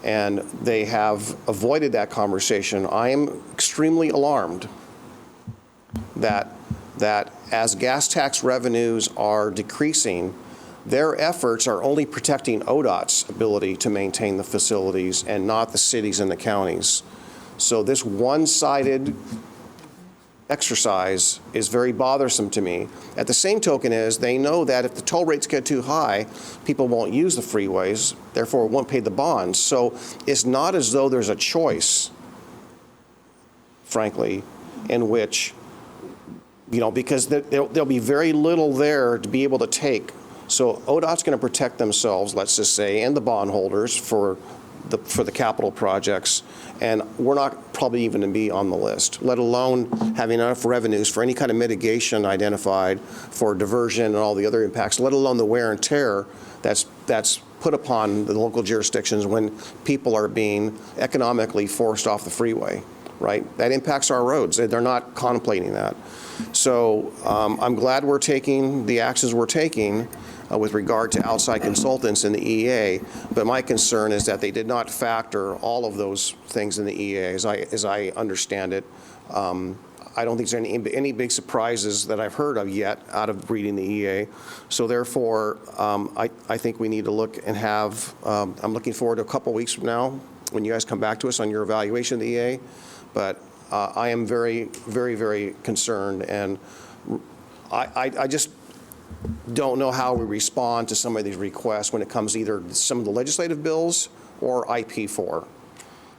and they have avoided that conversation, I am extremely alarmed that that as gas tax revenues are decreasing, their efforts are only protecting ODOT's ability to maintain the facilities and not the cities and the counties. So this one-sided exercise is very bothersome to me. At the same token is they know that if the toll rates get too high, people won't use the freeways, therefore won't pay the bonds. So it's not as though there's a choice, frankly, in which, because there'll be very little there to be able to take. So ODOT's going to protect themselves, let's just say, and the bondholders for the capital projects, and we're not probably even going to be on the list, let alone having enough revenues for any kind of mitigation identified for diversion and all the other impacts, let alone the wear and tear that's put upon the local jurisdictions when people are being economically forced off the freeway, right? That impacts our roads. They're not contemplating that. So I'm glad we're taking the actions we're taking with regard to outside consultants in the EA, but my concern is that they did not factor all of those things in the EA as I understand it. I don't think there's any big surprises that I've heard of yet out of reading the EA. So therefore, I think we need to look and have, I'm looking forward to a couple weeks from now when you guys come back to us on your evaluation of the EA, but I am very, very, very concerned, and I just don't know how we respond to some of these requests when it comes either to some of the legislative bills or IP4,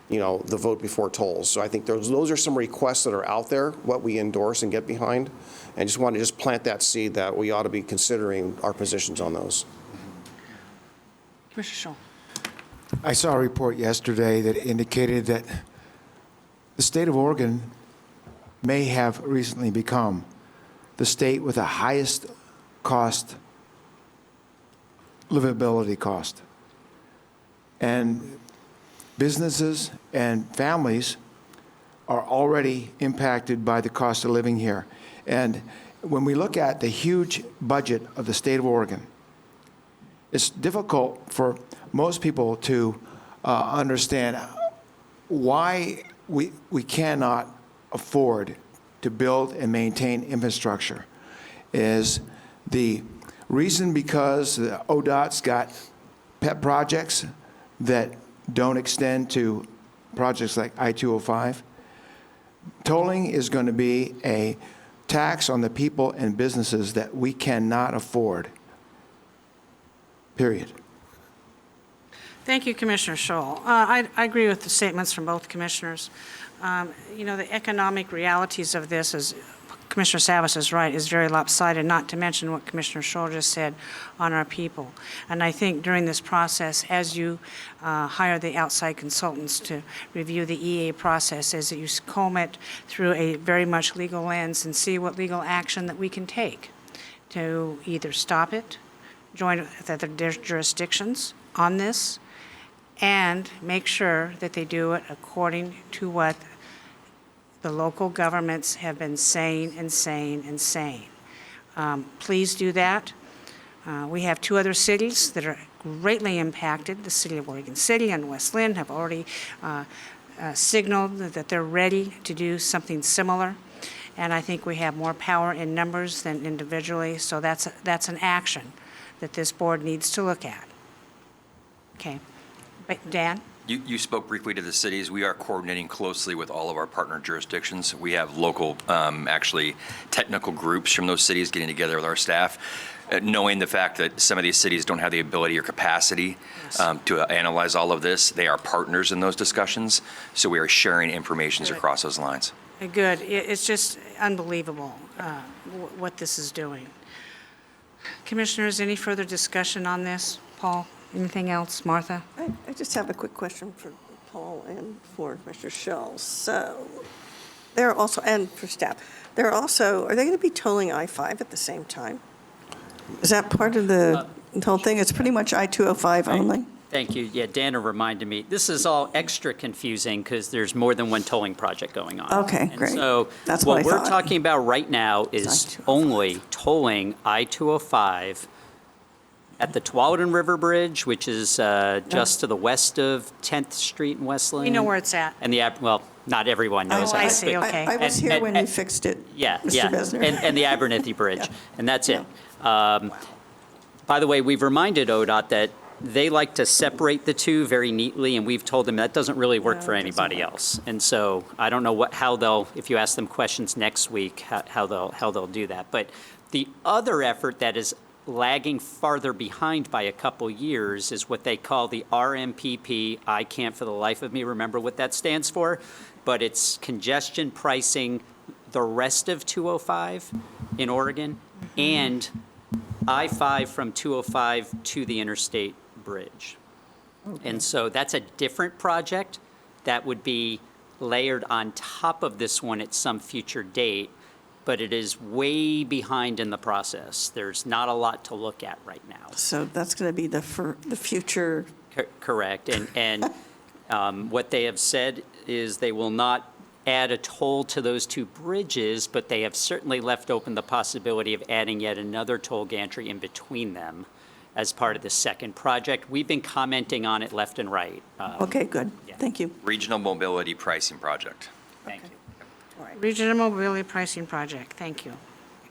the vote before tolls. So I think those are some requests that are out there, what we endorse and get behind, and just want to just plant that seed that we ought to be considering our positions on those. Commissioner Scholl. I saw a report yesterday that indicated that the state of Oregon may have recently become the state with the highest livability cost. And businesses and families are already impacted by the cost of living here. And when we look at the huge budget of the state of Oregon, it's difficult for most people to understand why we cannot afford to build and maintain infrastructure. Is the reason because the ODOT's got pet projects that don't extend to projects like I-205? Tolling is going to be a tax on the people and businesses that we cannot afford, period. Thank you, Commissioner Scholl. I agree with the statements from both commissioners. The economic realities of this, as Commissioner Savas is right, is very lopsided, not to mention what Commissioner Scholl just said on our people. And I think during this process, as you hire the outside consultants to review the EA process, is that you comb it through a very much legal lens and see what legal action that we can take to either stop it, join with other jurisdictions on this, and make sure that they do it according to what the local governments have been saying and saying and saying. Please do that. We have two other cities that are greatly impacted. The city of Oregon City and West Linn have already signaled that they're ready to do something similar. And I think we have more power in numbers than individually, so that's an action that this board needs to look at. Okay. But Dan? You spoke briefly to the cities. We are coordinating closely with all of our partner jurisdictions. We have local, actually, technical groups from those cities getting together with our staff, knowing the fact that some of these cities don't have the ability or capacity to analyze all of this. They are partners in those discussions, so we are sharing information across those lines. Good. It's just unbelievable what this is doing. Commissioners, any further discussion on this? Paul? Anything else? Martha? I just have a quick question for Paul and for Mr. Schell. So they're also, and for staff, are they going to be tolling I-5 at the same time? Is that part of the whole thing? It's pretty much I-205 only? Thank you. Yeah, Dana reminded me. This is all extra confusing because there's more than one tolling project going on. Okay, And great. so That's what I we're thought. talking about right now is I-205. only tolling I-205 at the Tualatin River Bridge, which is just to the west of 10th Street in West Linn. We know where it's at. And Not everyone knows Oh, that. I see, but- okay. I was And- here and- when you fixed it, Yeah, Mr. yeah, Besner. and the Abernethy Bridge, Yeah. and that's it. By the way, we've reminded ODOT that they like to separate the two very neatly, and we've told them that doesn't really work No, for it doesn't anybody work. else. And so I don't know how they'll, if you ask them questions next week, how they'll do that. But the other effort that is lagging farther behind by a couple years is what they call the RMPP. I can't for the life of me remember what that stands for, but it's congestion pricing the rest of 205 in Oregon and I-5 from 205 to the interstate bridge. And so that's a different project that would be layered on top of this one at some future date, but it is way behind in the process. There's not a lot to look at right now. So that's going to be the future, Correct. And what they have said is they will not add a toll to those two bridges, but they have certainly left open the possibility of adding yet another toll gantry in between them as part of the second project. We've been commenting on it left and right. okay, good, Yeah. thank you. Regional Mobility Pricing Project. Thank you. Regional Mobility Pricing Project, thank you.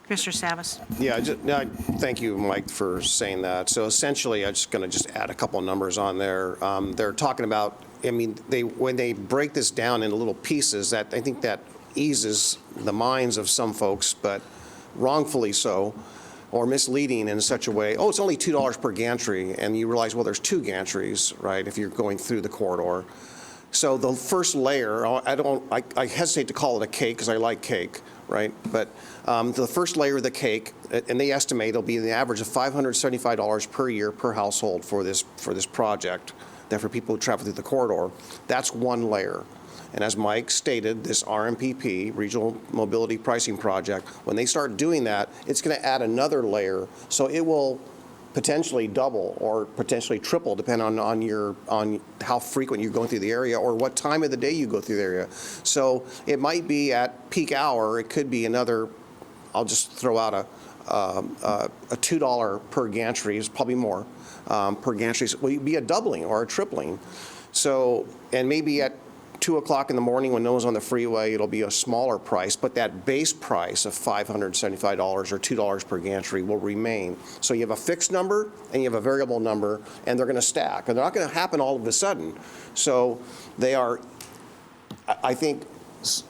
Commissioner Savas? Yeah, thank you, Mike, for saying that. So essentially, I'm just going to add a couple of numbers on there. They're talking about, I mean, when they break this down into little pieces, that I think that eases the minds of some folks, but wrongfully so, or misleading in such a way, oh, it's only $2 per gantry, and you realize, well, there's two gantries, right, if you're going through the corridor. So the first layer, I hesitate to call it a cake because I like cake, right? But the first layer of the cake, and they estimate it'll be the average of $575 per year per household for this project, that for people who travel through the corridor. That's one layer. And as Mike stated, this RMPP, Regional Mobility Pricing Project, when they start doing that, it's going to add another layer. So it will potentially double or potentially triple, depending on how frequent you're going through the area or what time of the day you go through the area. So it might be at peak hour. It could be another. I'll just throw out a $2 per gantry. Is probably more per gantry. So it would be a doubling or a tripling. So and maybe at 2 o'clock in the morning when no one's on the freeway, it'll be a smaller price, but that base price of $575 or $2 per gantry will remain. So you have a fixed number and you have a variable number, and they're going to stack. And they're not going to happen all of a sudden. So they are, I think,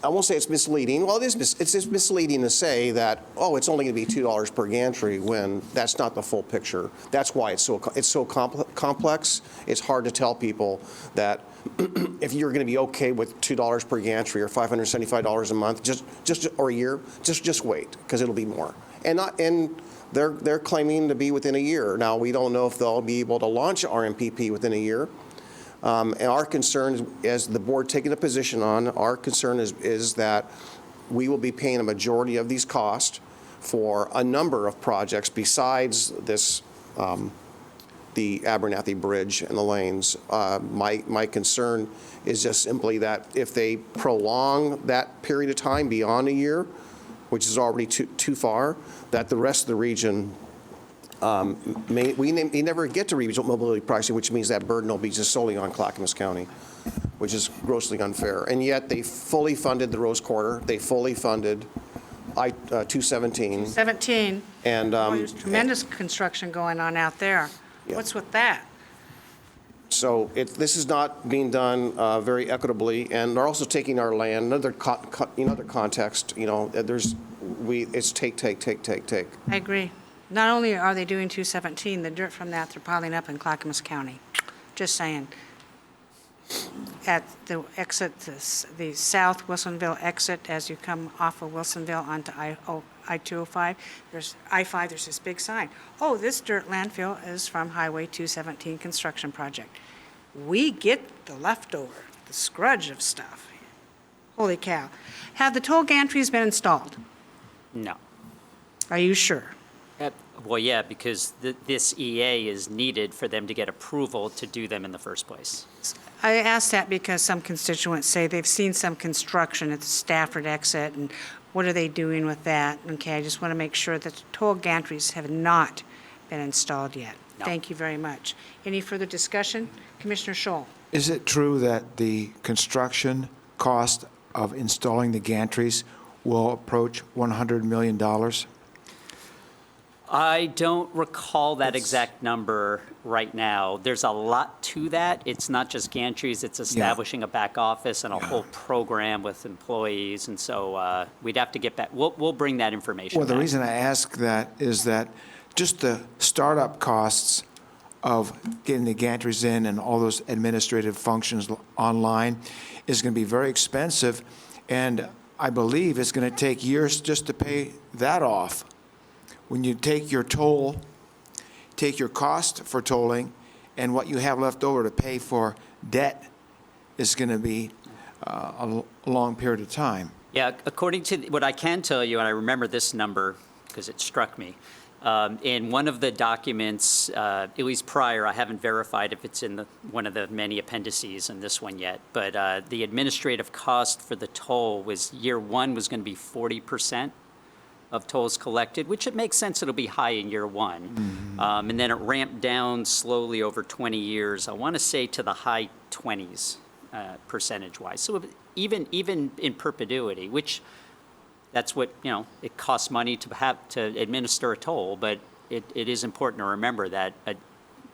I won't say it's misleading. Well, it's just misleading to say that, oh, it's only going to be $2 per gantry when that's not the full picture. That's why it's so complex. It's hard to tell people that if you're going to be okay with $2 per gantry or $575 a month, just or a year, just wait, because it'll be more. And they're claiming to be within a year. Now, we don't know if they'll be able to launch RMPP within a year. And our concern, as the board taking a position on, our concern is that we will be paying a majority of these costs for a number of projects besides this, the Abernethy Bridge and the lanes. My concern is just simply that if they prolong that period of time beyond a year, which is already too far, that the rest of the region we never get to regional mobility pricing, which means that burden will be just solely on Clackamas County, which is grossly unfair. And yet they fully funded the Rose Quarter. They fully funded I-217. 17. And There's tremendous construction going on out there. Yeah. What's with that? so this is not being done very equitably, and they're also taking our land. Another context, it's take. I agree. Not only are they doing 217, the dirt from that, they're piling up in Clackamas County. Just saying. At the exit, the south Wilsonville exit, as you come off of Wilsonville onto I-205, there's I-5, there's this big sign. Oh, this dirt landfill is from Highway 217 construction project. We get the leftover, the scrudge of stuff. Holy cow. Have the toll gantries been installed? No. Are you sure? Well, yeah, because this EA is needed for them to get approval to do them in the first place. I ask that because some constituents say they've seen some construction at the Stafford exit, and what are they doing with that? Okay, I just want to make sure that the toll gantries have not been installed yet. No. Thank you very much. Any further discussion? Commissioner Scholl. Is it true that the construction cost of installing the gantries will approach $100 million? I don't recall that exact number right now. There's a lot to that. It's not just gantries, it's establishing a back office and a whole program with employees, and so we'd have to get back, we'll bring that information Well, the back. reason I ask that is that just the startup costs of getting the gantries in and all those administrative functions online is going to be very expensive, and I believe it's going to take years just to pay that off. When you take your toll, take your cost for tolling, and what you have left over to pay for debt is going to be a long period of time. Yeah, according to what I can tell you, and I remember this number because it struck me, in one of the documents, at least prior, I haven't verified if it's in one of the many appendices in this one yet, but the administrative cost for the toll was year one was going to be 40% of tolls collected, which it makes sense it'll be high in year one. And then it ramped down slowly over 20 years, I want to say to the high 20s percentage-wise. So even in perpetuity, which that's what, it costs money to administer a toll, but it is important to remember that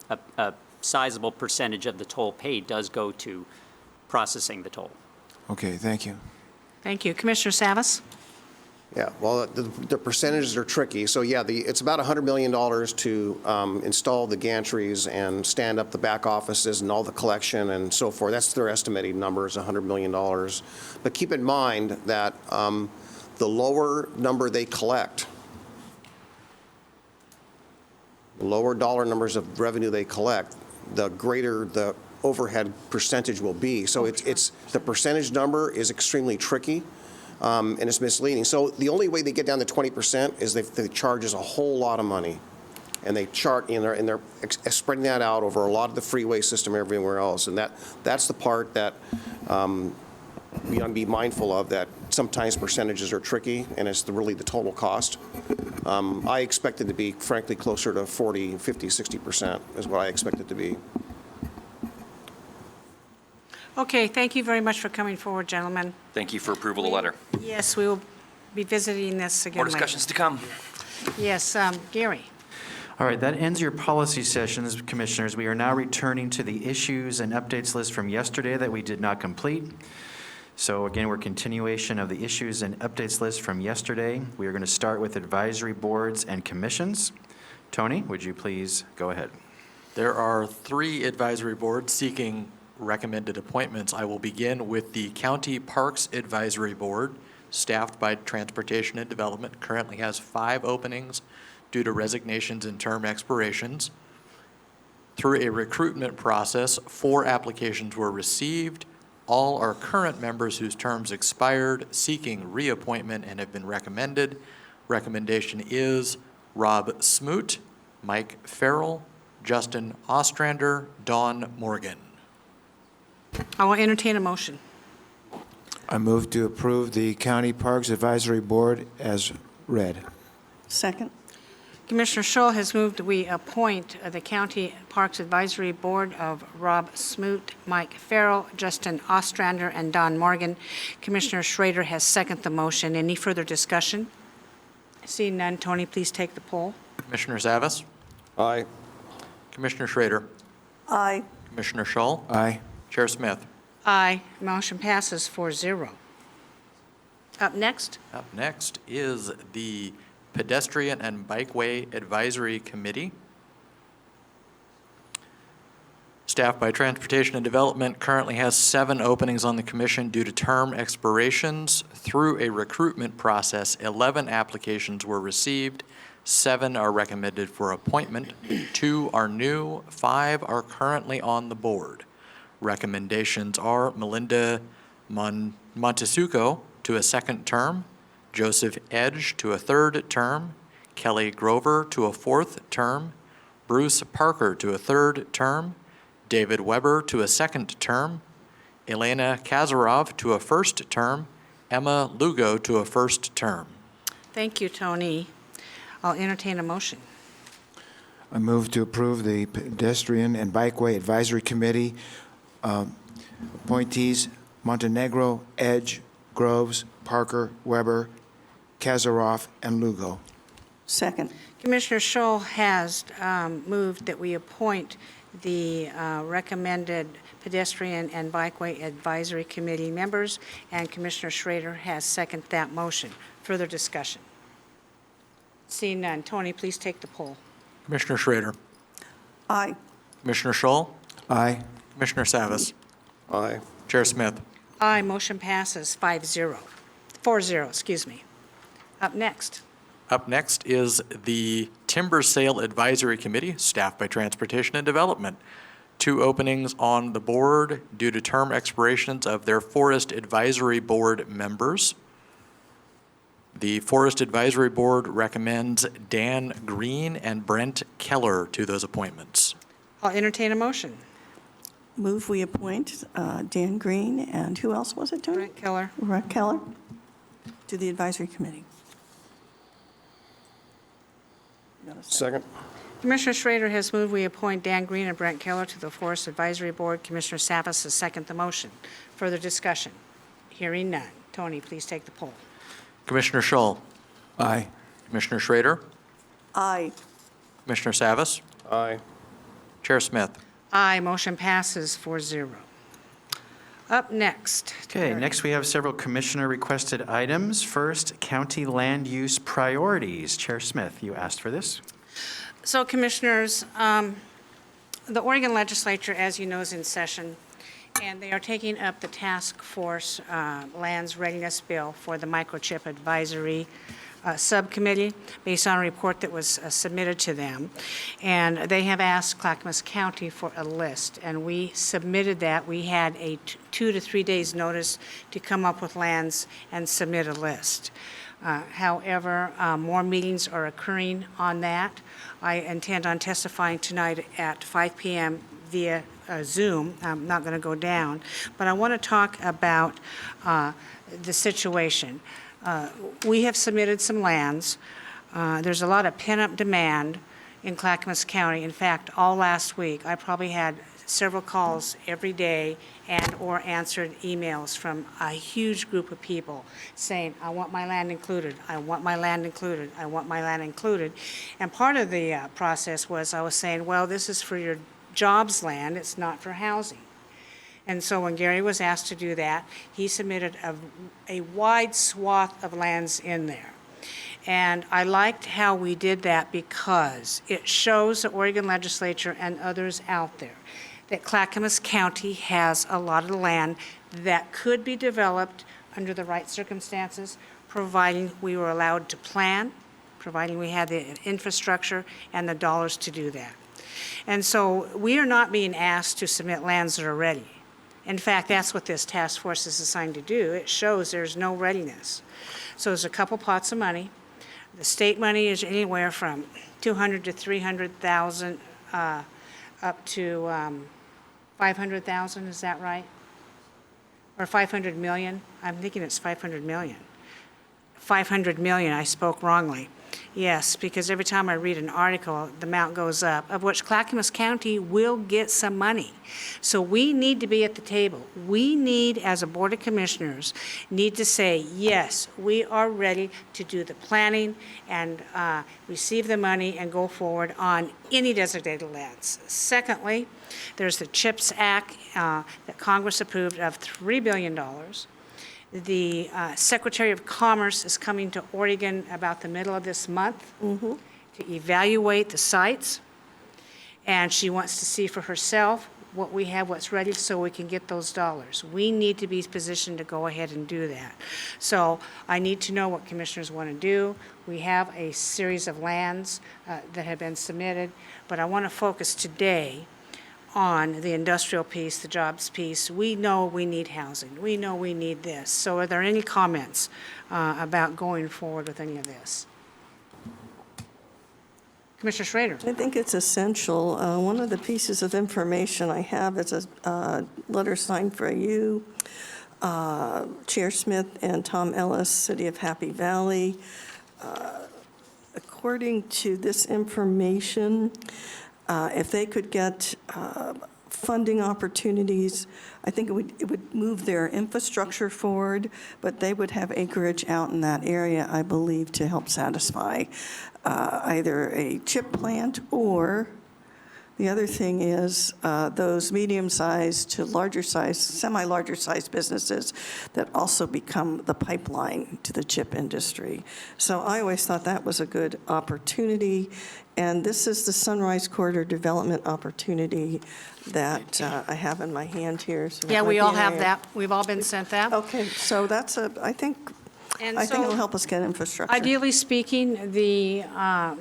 a sizable percentage of the toll paid does go to processing the toll. Okay, thank you. Thank you. Commissioner Savas? Yeah, well, the percentages are tricky. So yeah, it's about $100 million to install the gantries and stand up the back offices and all the collection and so forth. That's their estimated number is $100 million. But keep in mind that the lower number they collect, the lower dollar numbers of revenue they collect, the greater the overhead percentage will be. So it's the percentage number is extremely tricky. And it's misleading. So the only way they get down to 20% is they charge us a whole lot of money, and they chart and they're spreading that out over a lot of the freeway system everywhere else. And that's the part that we ought to be mindful of. That sometimes percentages are tricky, and it's really the total cost. I expect it to be, frankly, closer to 40, 50, 60% is what I expect it to be. Okay, thank you very much for coming forward, gentlemen. Thank you for approval of the letter. Yes, we will be visiting this again More later. discussions to come. Yes, Gary. All right, that ends your policy sessions, Commissioners. We are now returning to the issues and updates list from yesterday that we did not complete. So again, we're continuation of the issues and updates list from yesterday. We are going to start with advisory boards and commissions. Tony, would you please go ahead? There are 3 advisory boards seeking recommended appointments. I will begin with the County Parks Advisory Board, staffed by Transportation and Development, currently has 5 openings due to resignations and term expirations. Through a recruitment process, 4 applications were received. All are current members whose terms expired, seeking reappointment and have been recommended. Recommendation is Rob Smoot, Mike Farrell, Justin Ostrander, Dawn Morgan. I will entertain a motion. I move to approve the County Parks Advisory Board as read. Second? Commissioner Scholl has moved we appoint the County Parks Advisory Board of Rob Smoot, Mike Farrell, Justin Ostrander, and Don Morgan. Commissioner Schrader has seconded the motion. Any further discussion? Seeing none, Tony, please take the poll. Commissioner Savas? Aye. Commissioner Schrader? Aye. Commissioner Schull? Aye. Chair Smith? Aye. Motion passes 4-0. Up next, Up next is the Pedestrian and Bikeway Advisory Committee. Staffed by Transportation and Development, currently has 7 openings on the commission due to term expirations. Through a recruitment process, 11 applications were received. 7 are recommended for appointment. 2 are new. 5 are currently on the board. Recommendations are Melinda Montessuco to a 2nd term, Joseph Edge to a 3rd term, Kelly Grover to a 4th term, Bruce Parker to a 3rd term, David Weber to a 2nd term, Elena Kazarov to a 1st term, Emma Lugo to a 1st term. thank you, Tony. I'll entertain a motion. I move to approve the Pedestrian and Bikeway Advisory Committee appointees Montenegro, Edge, Groves, Parker, Weber, Kazaroff, and Lugo. Second. Commissioner Scholl has moved that we appoint the recommended pedestrian and bikeway advisory committee members, and Commissioner Schrader has seconded that motion. Further discussion? Seeing none. Tony, please take the poll. Commissioner Schrader, Aye. Commissioner Scholl, Aye. Commissioner Savas, Aye. Chair Smith. Aye, motion passes 5-0. 4-0, excuse me. Up next. Up next is the Timber Sale Advisory Committee, staffed by Transportation and Development. 2 openings on the board due to term expirations of their Forest Advisory Board members. The Forest Advisory Board recommends Dan Green and Brent Keller to those appointments. I'll entertain a motion. Move we appoint Dan Green and who else was it, Tony? Brent Keller. Brent Keller to the advisory committee. Second. Commissioner Schrader has moved we appoint Dan Green and Brent Keller to the Forest Advisory Board. Commissioner Savas has seconded the motion. Further discussion? Hearing none. Tony, please take the poll. Commissioner Scholl, Aye. Commissioner Schrader, Aye. Commissioner Savas, Aye. Chair Smith. Aye, motion passes 4-0. Up next. Okay, next we have several commissioner-requested items. First, county land use priorities. Chair Smith, you asked for this. So, Commissioners, the Oregon Legislature, as you know, is in session, and they are taking up the task force lands readiness bill for the microchip advisory subcommittee based on a report that was submitted to them. And they have asked Clackamas County for a list, and we submitted that. We had a 2 to 3 days notice to come up with lands and submit a list. However, more meetings are occurring on that. I intend on testifying tonight at 5 p.m. via Zoom. I'm not going to go down, but I want to talk about the situation. We have submitted some lands. There's a lot of pent-up demand in Clackamas County. In fact, all last week, I probably had several calls every day and/or answered emails from a huge group of people saying, I want my land included, I want my land included, I want my land included. And part of the process was I was saying, well, this is for your jobs land, it's not for housing. And so when Gary was asked to do that, he submitted a wide swath of lands in there. And I liked how we did that because it shows the Oregon Legislature and others out there that Clackamas County has a lot of land that could be developed under the right circumstances, providing we were allowed to plan, providing we had the infrastructure and the dollars to do that. And so we are not being asked to submit lands that are ready. In fact, that's what this task force is assigned to do. It shows there's no readiness. So there's a couple pots of money. The state money is anywhere from $200,000 to $300,000 up to $500,000, is that right? Or $500 million? I'm thinking it's $500 million. $500 million, I spoke wrongly. Yes, because every time I read an article, the amount goes up, of which Clackamas County will get some money. So we need to be at the table. We need, as a Board of Commissioners, need to say, yes, we are ready to do the planning and receive the money and go forward on any designated lands. Secondly, there's the CHIPS Act that Congress approved of $3 billion. The Secretary of Commerce is coming to Oregon about the middle of this month to evaluate the sites, and she wants to see for herself what we have, what's ready, so we can get those dollars. We need to be positioned to go ahead and do that. So I need to know what commissioners want to do. We have a series of lands that have been submitted, but I want to focus today on the industrial piece, the jobs piece. We know we need housing. We know we need this. So are there any comments about going forward with any of this? Commissioner Schrader. I think it's essential. One of the pieces of information I have is a letter signed for you, Chair Smith and Tom Ellis, City of Happy Valley. According to this information, if they could get funding opportunities. I think it would move their infrastructure forward, but they would have acreage out in that area, I believe, to help satisfy either a chip plant or the other thing is those medium-sized to larger-sized, semi-larger-sized businesses that also become the pipeline to the chip industry. So I always thought that was a good opportunity. And this is the Sunrise Corridor Development opportunity that I have in my hand here. So that Yeah, might we be all an have area. that. We've all been sent that. Okay, so that's I think And it'll so, help us get infrastructure. ideally speaking, the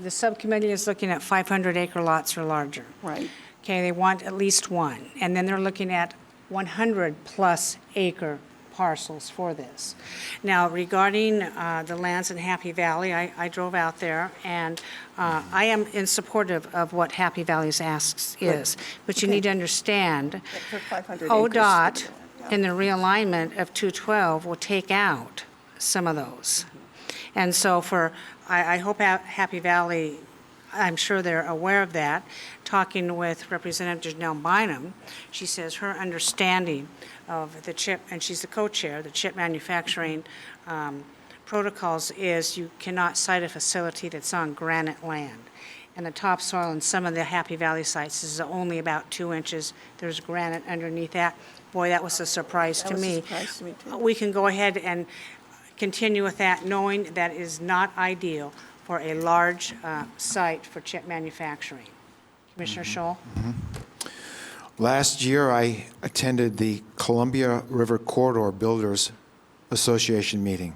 subcommittee is looking at 500-acre lots or larger. Right. Okay, they want at least one. And then they're looking at 100-plus acre parcels for this. Now, regarding the lands in Happy Valley, I drove out there, and I am in support of what Happy Valley's asks is. But you Okay. need to understand, For 500 acres. ODOT, Yeah. in the realignment of 212, will take out some of those. And so I hope Happy Valley, I'm sure they're aware of that. Talking with Representative Janelle Bynum, she says her understanding of the chip, and she's the co-chair, the chip manufacturing protocols is you cannot site a facility that's on granite land. And the topsoil in some of the Happy Valley sites is only about 2 inches. There's granite underneath that. Boy, that was a surprise to me. That was a surprise to me, too. We can go ahead and continue with that, knowing that is not ideal for a large site for chip manufacturing. Commissioner Scholl? Last year, I attended the Columbia River Corridor Builders Association meeting.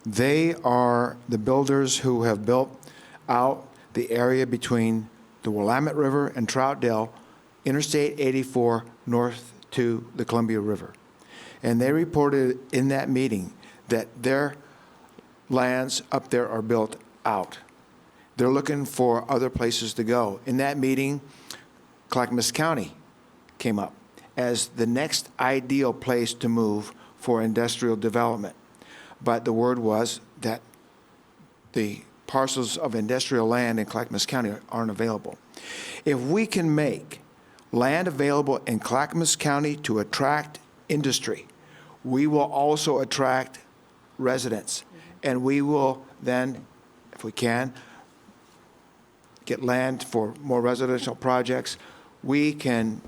They are the builders who have built out the area between the Willamette River and Troutdale, Interstate 84 north to the Columbia River. And they reported in that meeting that their lands up there are built out. They're looking for other places to go. In that meeting, Clackamas County came up as the next ideal place to move for industrial development. But the word was that the parcels of industrial land in Clackamas County aren't available. If we can make land available in Clackamas County to attract industry, we will also attract residents. And we will then, if we can, get land for more residential projects. We can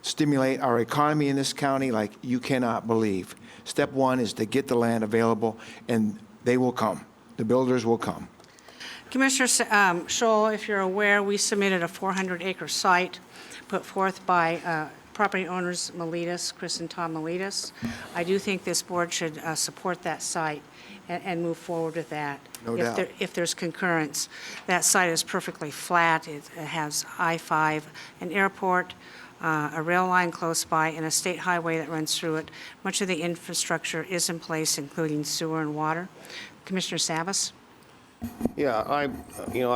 stimulate our economy in this county like you cannot believe. Step one is to get the land available, and they will come. The builders will come. Commissioner Scholl, if you're aware, we submitted a 400-acre site put forth by property owners Miletus, Chris and Tom Miletus. I do think this board should support that site and move forward with that. No doubt. If there's concurrence. That site is perfectly flat. It has I-5, an airport, a rail line close by, and a state highway that runs through it. Much of the infrastructure is in place, including sewer and water. Commissioner Savas? Yeah, I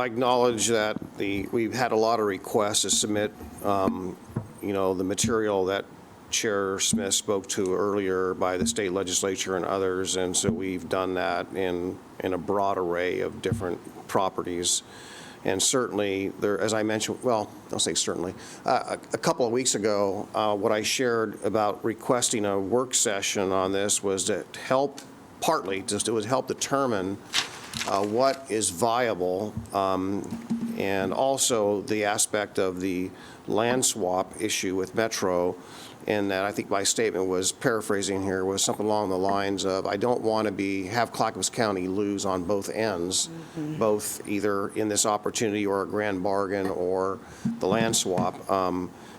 acknowledge that we've had a lot of requests to submit, the material that Chair Smith spoke to earlier by the state legislature and others, and so we've done that in a broad array of different properties. And certainly, there, as I mentioned, well, I'll say certainly, a couple of weeks ago, what I shared about requesting a work session on this was to help, it would help determine what is viable, and also the aspect of the land swap issue with Metro. And that I think my statement was, paraphrasing here, was something along the lines of, I don't want to have Clackamas County lose on both ends, both either in this opportunity or a grand bargain or the land swap.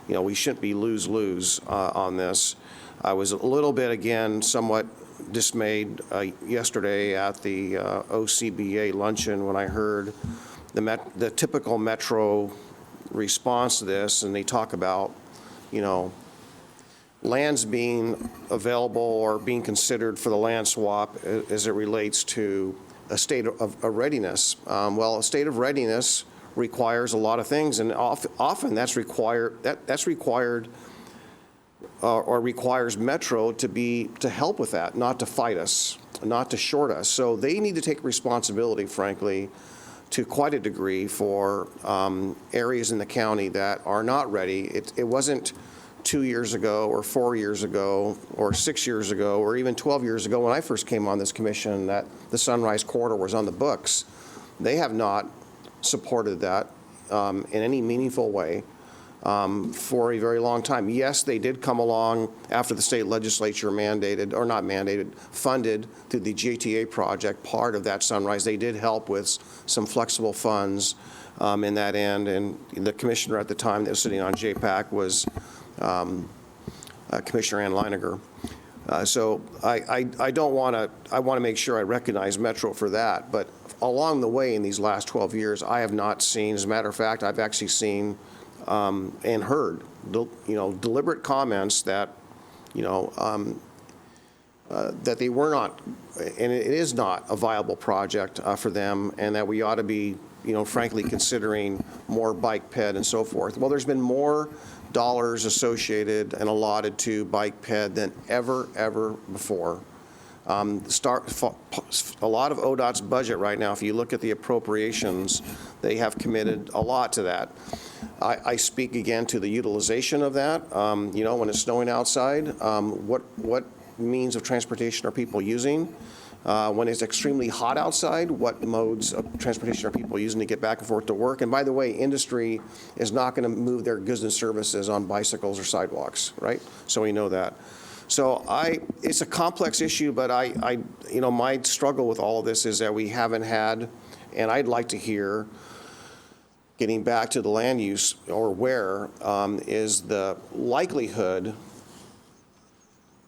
We shouldn't be lose-lose on this. I was a little bit, again, somewhat dismayed yesterday at the OCBA luncheon when I heard the typical Metro response to this, and they talk about, lands being available or being considered for the land swap as it relates to a state of readiness. Well, a state of readiness requires a lot of things, and often that's required or requires Metro to help with that, not to fight us, not to short us. So they need to take responsibility, frankly, to quite a degree for areas in the county that are not ready. It wasn't 2 years ago or 4 years ago or 6 years ago or even 12 years ago when I first came on this commission that the Sunrise Corridor was on the books. They have not supported that in any meaningful way for a very long time. Yes, they did come along after the state legislature mandated, or not mandated, funded through the GTA project, part of that Sunrise. They did help with some flexible funds in that end, and the commissioner at the time that was sitting on JPAC was Commissioner Ann Leiniger. So I don't want to, I want to make sure I recognize Metro for that, but along the way in these last 12 years, I have not seen, as a matter of fact, I've actually seen and heard, deliberate comments that, that they were not, and it is not a viable project for them, and that we ought to be, frankly, considering more bike ped and so forth. Well, there's been more dollars associated and allotted to bike ped than ever before. A lot of ODOT's budget right now, if you look at the appropriations, they have committed a lot to that. I speak again to the utilization of that. When it's snowing outside, what means of transportation are people using? When it's extremely hot outside, what modes of transportation are people using to get back and forth to work? And by the way, industry is not going to move their goods and services on bicycles or sidewalks, right? So we know that. So it's a complex issue, but my struggle with all of this is that we haven't had, and I'd like to hear, getting back to the land use or where, is the likelihood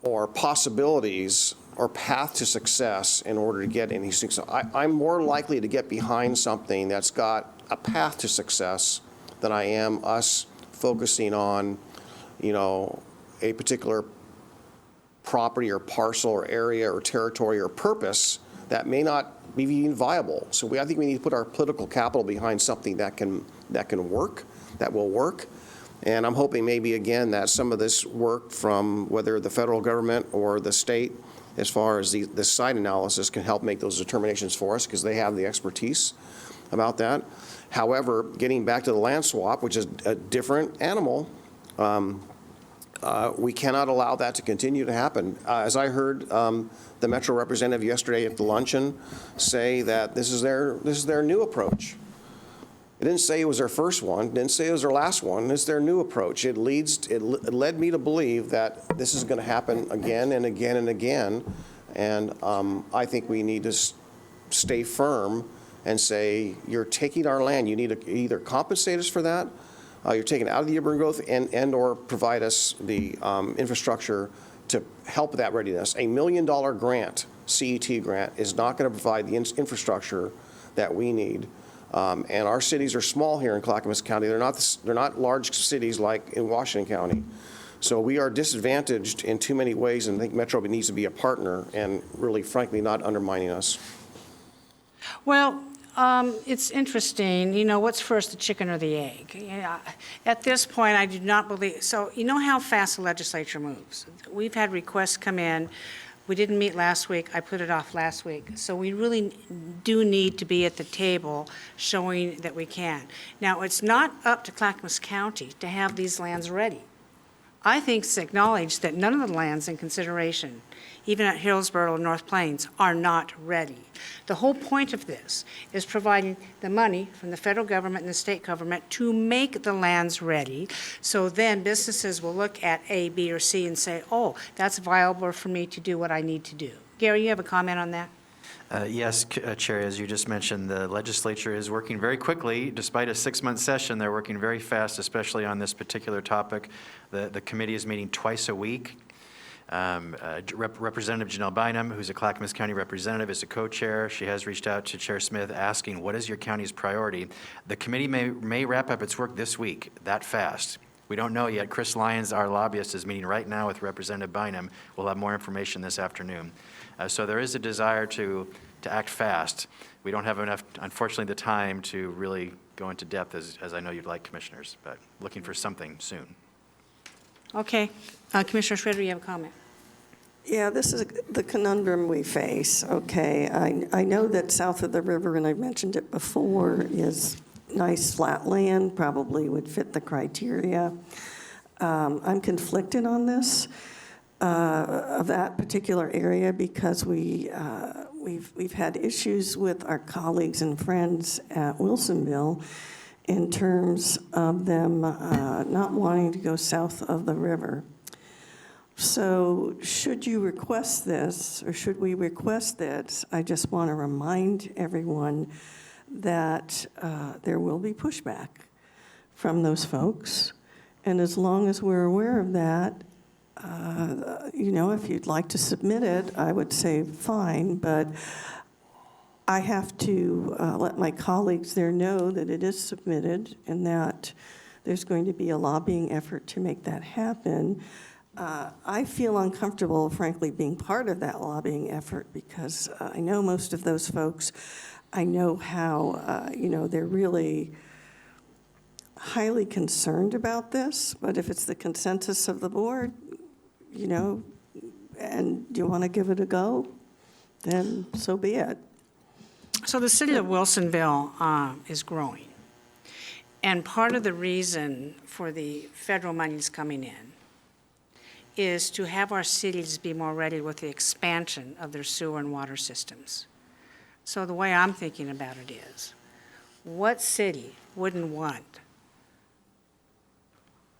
or possibilities or path to success in order to get any success. I'm more likely to get behind something that's got a path to success than I am us focusing on, a particular property or parcel or area or territory or purpose that may not be even viable. So I think we need to put our political capital behind something that can work, that will work. And I'm hoping maybe, again, that some of this work from whether the federal government or the state, as far as the site analysis, can help make those determinations for us because they have the expertise about that. However, getting back to the land swap, which is a different animal, we cannot allow that to continue to happen. As I heard the Metro representative yesterday at the luncheon say that this is their new approach. It didn't say it was their first one, didn't say it was their last one, it's their new approach. It led me to believe that this is going to happen again and again and again, and I think we need to stay firm and say, you're taking our land, you need to either compensate us for that, you're taking it out of the urban growth and or provide us the infrastructure to help that readiness. $1 million grant, CET grant, is not going to provide the infrastructure that we need. And our cities are small here in Clackamas County. They're not large cities like in Washington County. So we are disadvantaged in too many ways, and I think Metro needs to be a partner and really, frankly, not undermining us. Well, it's interesting, what's first, the chicken or the egg? At this point, I do not believe, so you know how fast the legislature moves. We've had requests come in. We didn't meet last week. I put it off last week. So we really do need to be at the table showing that we can. Now, it's not up to Clackamas County to have these lands ready. I think it's acknowledged that none of the lands in consideration, even at Hillsborough and North Plains, are not ready. The whole point of this is providing the money from the federal government and the state government to make the lands ready, so then businesses will look at A, B, or C and say, oh, that's viable for me to do what I need to do. Gary, you have a comment on that? Yes, Chair, as you just mentioned, the legislature is working very quickly. Despite a 6-month session, they're working very fast, especially on this particular topic. The committee is meeting twice a week. Representative Janelle Bynum, who's a Clackamas County representative, is a co-chair. She has reached out to Chair Smith asking, what is your county's priority? The committee may wrap up its work this week, that fast. We don't know yet. Chris Lyons, our lobbyist, is meeting right now with Representative Bynum. We'll have more information this afternoon. So there is a desire to act fast. We don't have enough, unfortunately, the time to really go into depth as I know you'd like, commissioners, but looking for something soon. Okay. Commissioner Schroeder, you have a comment? Yeah, this is the conundrum we face, okay? I know that south of the river, and I've mentioned it before, is nice flat land, probably would fit the criteria. I'm conflicted on this, of that particular area, because we've had issues with our colleagues and friends at Wilsonville in terms of them not wanting to go south of the river. So should you request this, or should we request this, I just want to remind everyone that there will be pushback from those folks. And as long as we're aware of that, if you'd like to submit it, I would say fine, but I have to let my colleagues there know that it is submitted and that there's going to be a lobbying effort to make that happen. I feel uncomfortable, frankly, being part of that lobbying effort because I know most of those folks. I know how, they're really highly concerned about this, but if it's the consensus of the board, and you want to give it a go, then so be it. So the city of Wilsonville is growing. And part of the reason for the federal monies coming in is to have our cities be more ready with the expansion of their sewer and water systems. So the way I'm thinking about it is, what city wouldn't want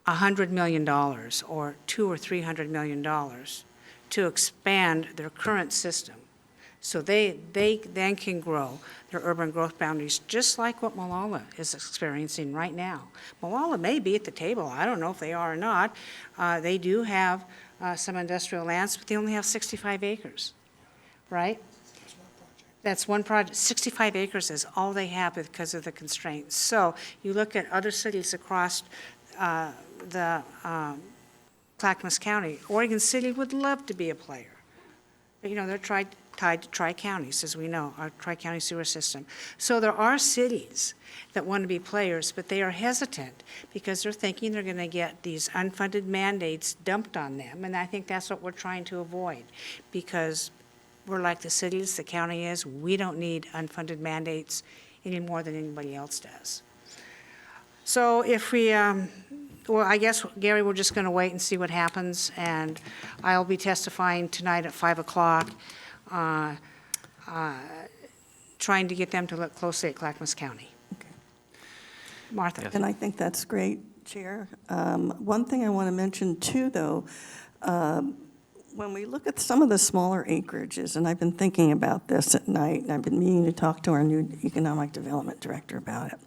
$100 million or $200 or $300 million to expand their current system so they then can grow their urban growth boundaries, just like what Molalla is experiencing right now. Molalla may be at the table. I don't know if they are or not. They do have some industrial lands, but they only have 65 acres, right? That's one project. 65 acres is all they have because of the constraints. So you look at other cities across the Clackamas County. Oregon City would love to be a player. But, they're tied to tri-counties, as we know, our tri-county sewer system. So there are cities that want to be players, but they are hesitant because they're thinking they're going to get these unfunded mandates dumped on them. And I think that's what we're trying to avoid, because we're like the cities, the county is. We don't need unfunded mandates any more than anybody else does. So if we, I guess, Gary, we're just going to wait and see what happens. And I'll be testifying tonight at 5 o'clock, trying to get them to look closely at Clackamas County. Okay. Martha. And I think that's great, Chair. One thing I want to mention too, though, when we look at some of the smaller acreages, and I've been thinking about this at night, and I've been meaning to talk to our new economic development director about it.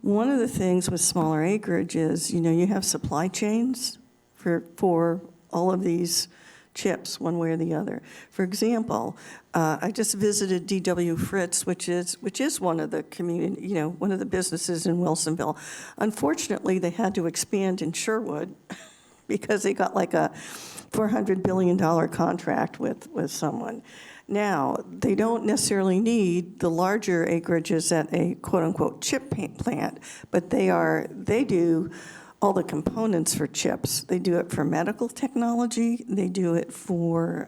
One of the things with smaller acreage is, you have supply chains for all of these chips, one way or the other. For example, I just visited D.W. Fritz, which is one of the community, one of the businesses in Wilsonville. Unfortunately, they had to expand in Sherwood because they got like a $400 billion contract with someone. Now, they don't necessarily need the larger acreages at a quote-unquote chip plant, but they do all the components for chips. They do it for medical technology. They do it for,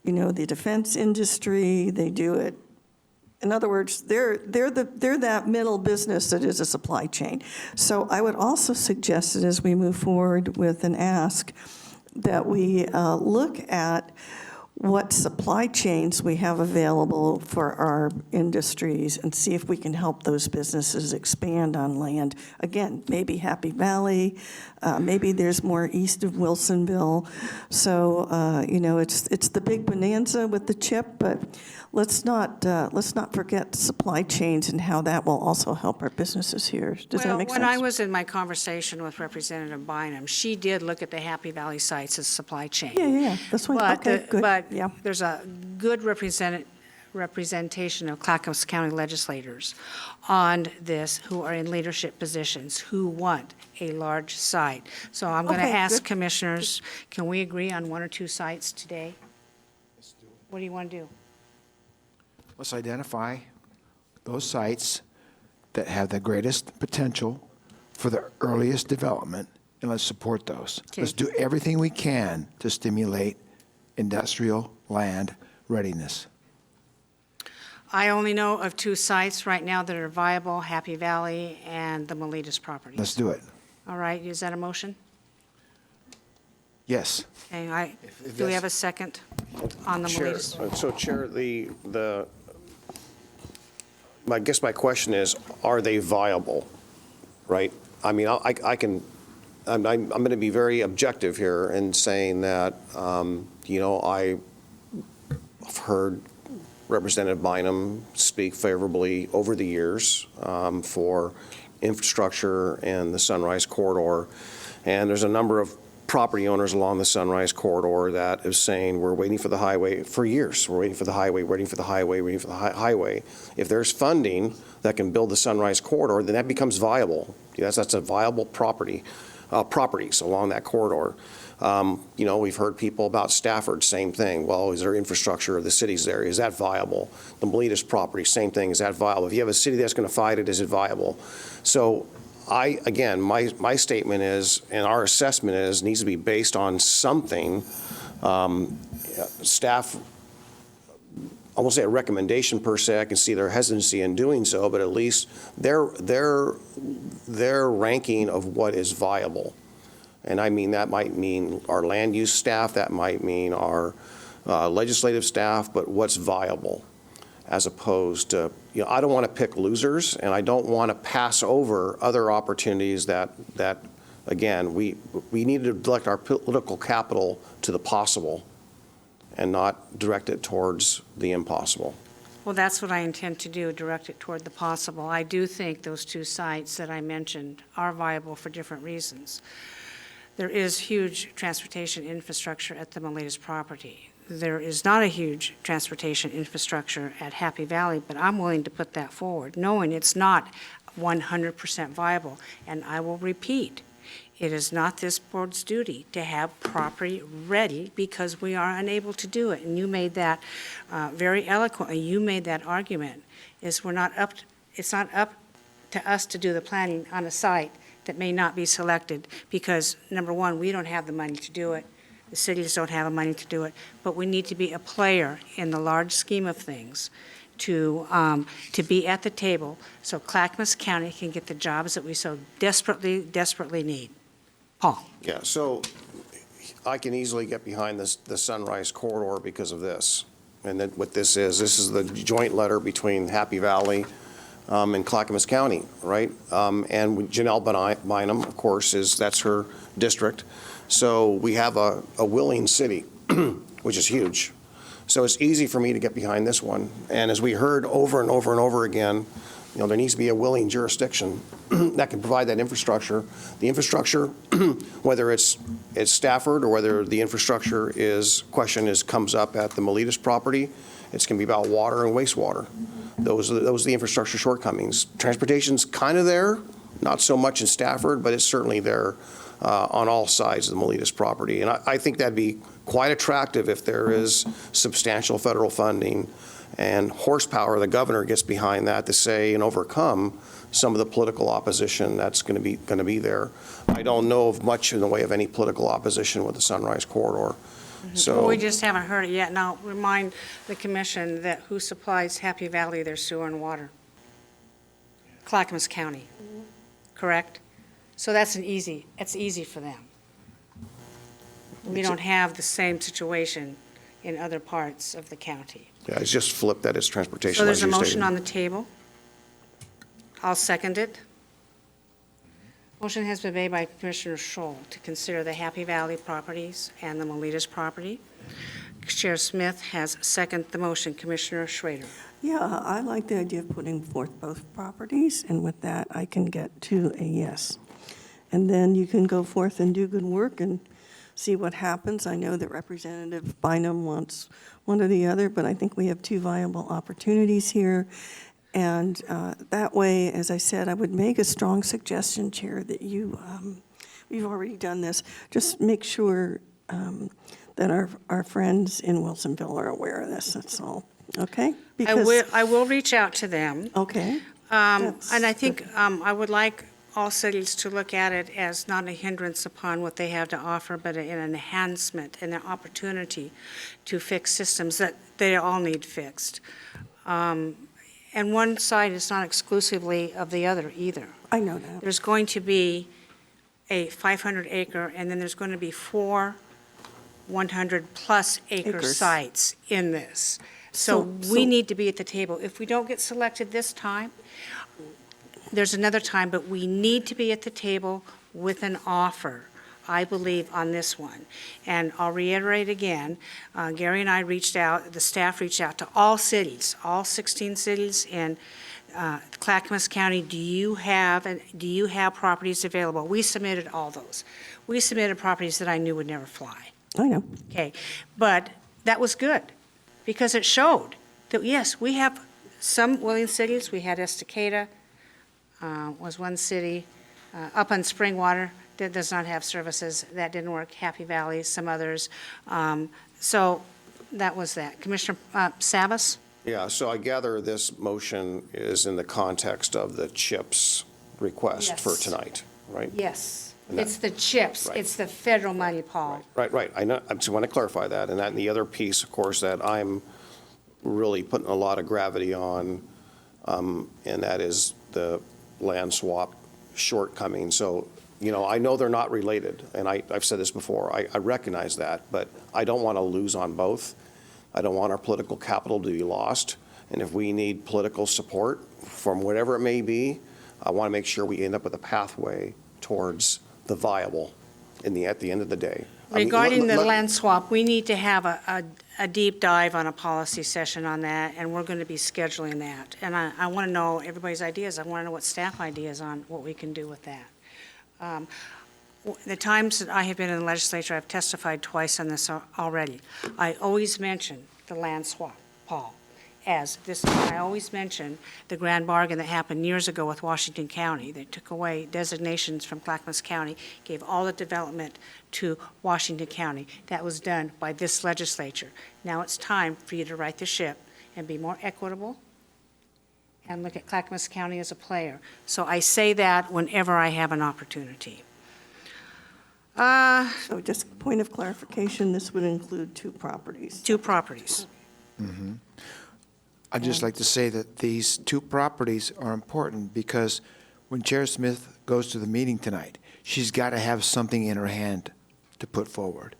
the defense industry. They do it. In other words, they're that middle business that is a supply chain. So I would also suggest that as we move forward with an ask, that we look at what supply chains we have available for our industries and see if we can help those businesses expand on land. Again, maybe Happy Valley, maybe there's more east of Wilsonville. So, it's the big bonanza with the chip, but let's not forget supply chains and how that will also help our businesses here. Does that make sense? When I was in my conversation with Representative Bynum, she did look at the Happy Valley sites as supply chain. Yeah, that's why. Okay, good. But Yeah. there's a good representation of Clackamas County legislators on this who are in leadership positions, who want a large site. So I'm going to Okay, ask good. commissioners, can we agree on 1 or 2 sites today? What do you want to do? Let's identify those sites that have the greatest potential for the earliest development and let's support those. Okay. Let's do everything we can to stimulate industrial land readiness. I only know of 2 sites right now that are viable, Happy Valley and the Molitas property. Let's do it. All right, is that a motion? Yes. Okay, do we have a second on the Chair, Molitas? so Chair, I guess my question is, are they viable, right? I mean, I'm going to be very objective here in saying that, I've heard Representative Bynum speak favorably over the years for infrastructure and the Sunrise Corridor. And there's a number of property owners along the Sunrise Corridor that is saying, we're waiting for the highway for years. We're waiting for the highway, waiting for the highway, waiting for the highway. If there's funding that can build the Sunrise Corridor, then that becomes viable. That's a viable properties along that corridor. We've heard people about Stafford, same thing. Well, is there infrastructure of the cities there? Is that viable? The Molitas property, same thing. Is that viable? If you have a city that's going to fight it, is it viable? So my statement is, and our assessment is, needs to be based on something. Staff, I won't say a recommendation per se, I can see their hesitancy in doing so, but at least their ranking of what is viable. And I mean, that might mean our land use staff, that might mean our legislative staff, but what's viable, as opposed to, I don't want to pick losers, and I don't want to pass over other opportunities that again, we need to direct our political capital to the possible and not direct it towards the impossible. Well, that's what I intend to do, direct it toward the possible. I do think those 2 sites that I mentioned are viable for different reasons. There is huge transportation infrastructure at the Molitas property. There is not a huge transportation infrastructure at Happy Valley, but I'm willing to put that forward, knowing it's not 100% viable. And I will repeat, it is not this board's duty to have property ready because we are unable to do it. And you made that very eloquently. You made that argument. It's not up to us to do the planning on a site that may not be selected because, number one, we don't have the money to do it. The cities don't have the money to do it. But we need to be a player in the large scheme of things to be at the table so Clackamas County can get the jobs that we so desperately need. Paul. Yeah, so I can easily get behind the Sunrise Corridor because of this. And then what this is the joint letter between Happy Valley and Clackamas County, right? And Janelle Bynum, of course, that's her district. So we have a willing city, which is huge. So it's easy for me to get behind this one. And as we heard over and over and over again, there needs to be a willing jurisdiction that can provide that infrastructure. The infrastructure, whether it's Stafford or whether the infrastructure comes up at the Molitas property, it's going to be about water and wastewater. Those are the infrastructure shortcomings. Transportation's kind of there, not so much in Stafford, but it's certainly there on all sides of the Molitas property. And I think that'd be quite attractive if there is substantial federal funding and horsepower the governor gets behind that to say and overcome some of the political opposition that's going to be there. I don't know of much in the way of any political opposition with the Sunrise Corridor. So Well, we just haven't heard it yet. And I'll remind the commission that who supplies Happy Valley their sewer and water? Clackamas County, correct? So it's easy for them. We don't have the same situation in other parts of the county. yeah, it's just flipped that it's transportation. So there's as a you motion stated. on the table. I'll second it. Motion has been made by Commissioner Scholl to consider the Happy Valley properties and the Molitas property. Chair Smith has seconded the motion. Commissioner Schrader. Yeah, I like the idea of putting forth both properties, and with that, I can get to a yes. And then you can go forth and do good work and see what happens. I know that Representative Bynum wants one or the other, but I think we have 2 viable opportunities here. And that way, as I said, I would make a strong suggestion, Chair, that we've already done this, just make sure that our friends in Wilsonville are aware of this, that's all, okay? I will reach out to them. Okay. And I think I would like all cities to look at it as not a hindrance upon what they have to offer, but an enhancement and an opportunity to fix systems that they all need fixed. And one side is not exclusively of the other either. I know that. There's going to be a 500 acre, and then there's going to be 4 100-plus acre Acres. sites in this. So we So- need to be at the table. If we don't get selected this time, there's another time, but we need to be at the table with an offer, I believe, on this one. And I'll reiterate again, Gary and I reached out, the staff reached out to all cities, all 16 cities in Clackamas County. Do you have properties available? We submitted all those. We submitted properties that I knew would never fly. I know. Okay, but that was good, because it showed that, yes, we have some willing cities. We had Estacada, was one city, up on Springwater that does not have services. That didn't work. Happy Valley, some others. So that was that. Commissioner Savas? Yeah, so I gather this motion is in the context of the CHIPS request for Yes. tonight, right? Yes. And that- It's the CHIPS. Right. It's the federal money, Paul. Right. I know, I just want to clarify that. And the other piece, of course, that I'm really putting a lot of gravity on, and that is the land swap shortcoming. So, I know they're not related, and I've said this before. I recognize that, but I don't want to lose on both. I don't want our political capital to be lost. And if we need political support from whatever it may be, I want to make sure we end up with a pathway towards the viable at the end of the day. I mean, Regarding the let- land swap, we need to have a deep dive on a policy session on that, and we're going to be scheduling that. And I want to know everybody's ideas. I want to know what staff ideas on what we can do with that. The times that I have been in the legislature, I've testified twice on this already. I always mention the land swap, Paul, as this, I always mention the grand bargain that happened years ago with Washington County. They took away designations from Clackamas County, gave all the development to Washington County. That was done by this legislature. Now it's time for you to right the ship and be more equitable and look at Clackamas County as a player. So I say that whenever I have an opportunity. So just a point of clarification, this would include 2 properties. 2 properties. I'd just like to say that these 2 properties are important because when Chair Smith goes to the meeting tonight, she's got to have something in her hand to put forward.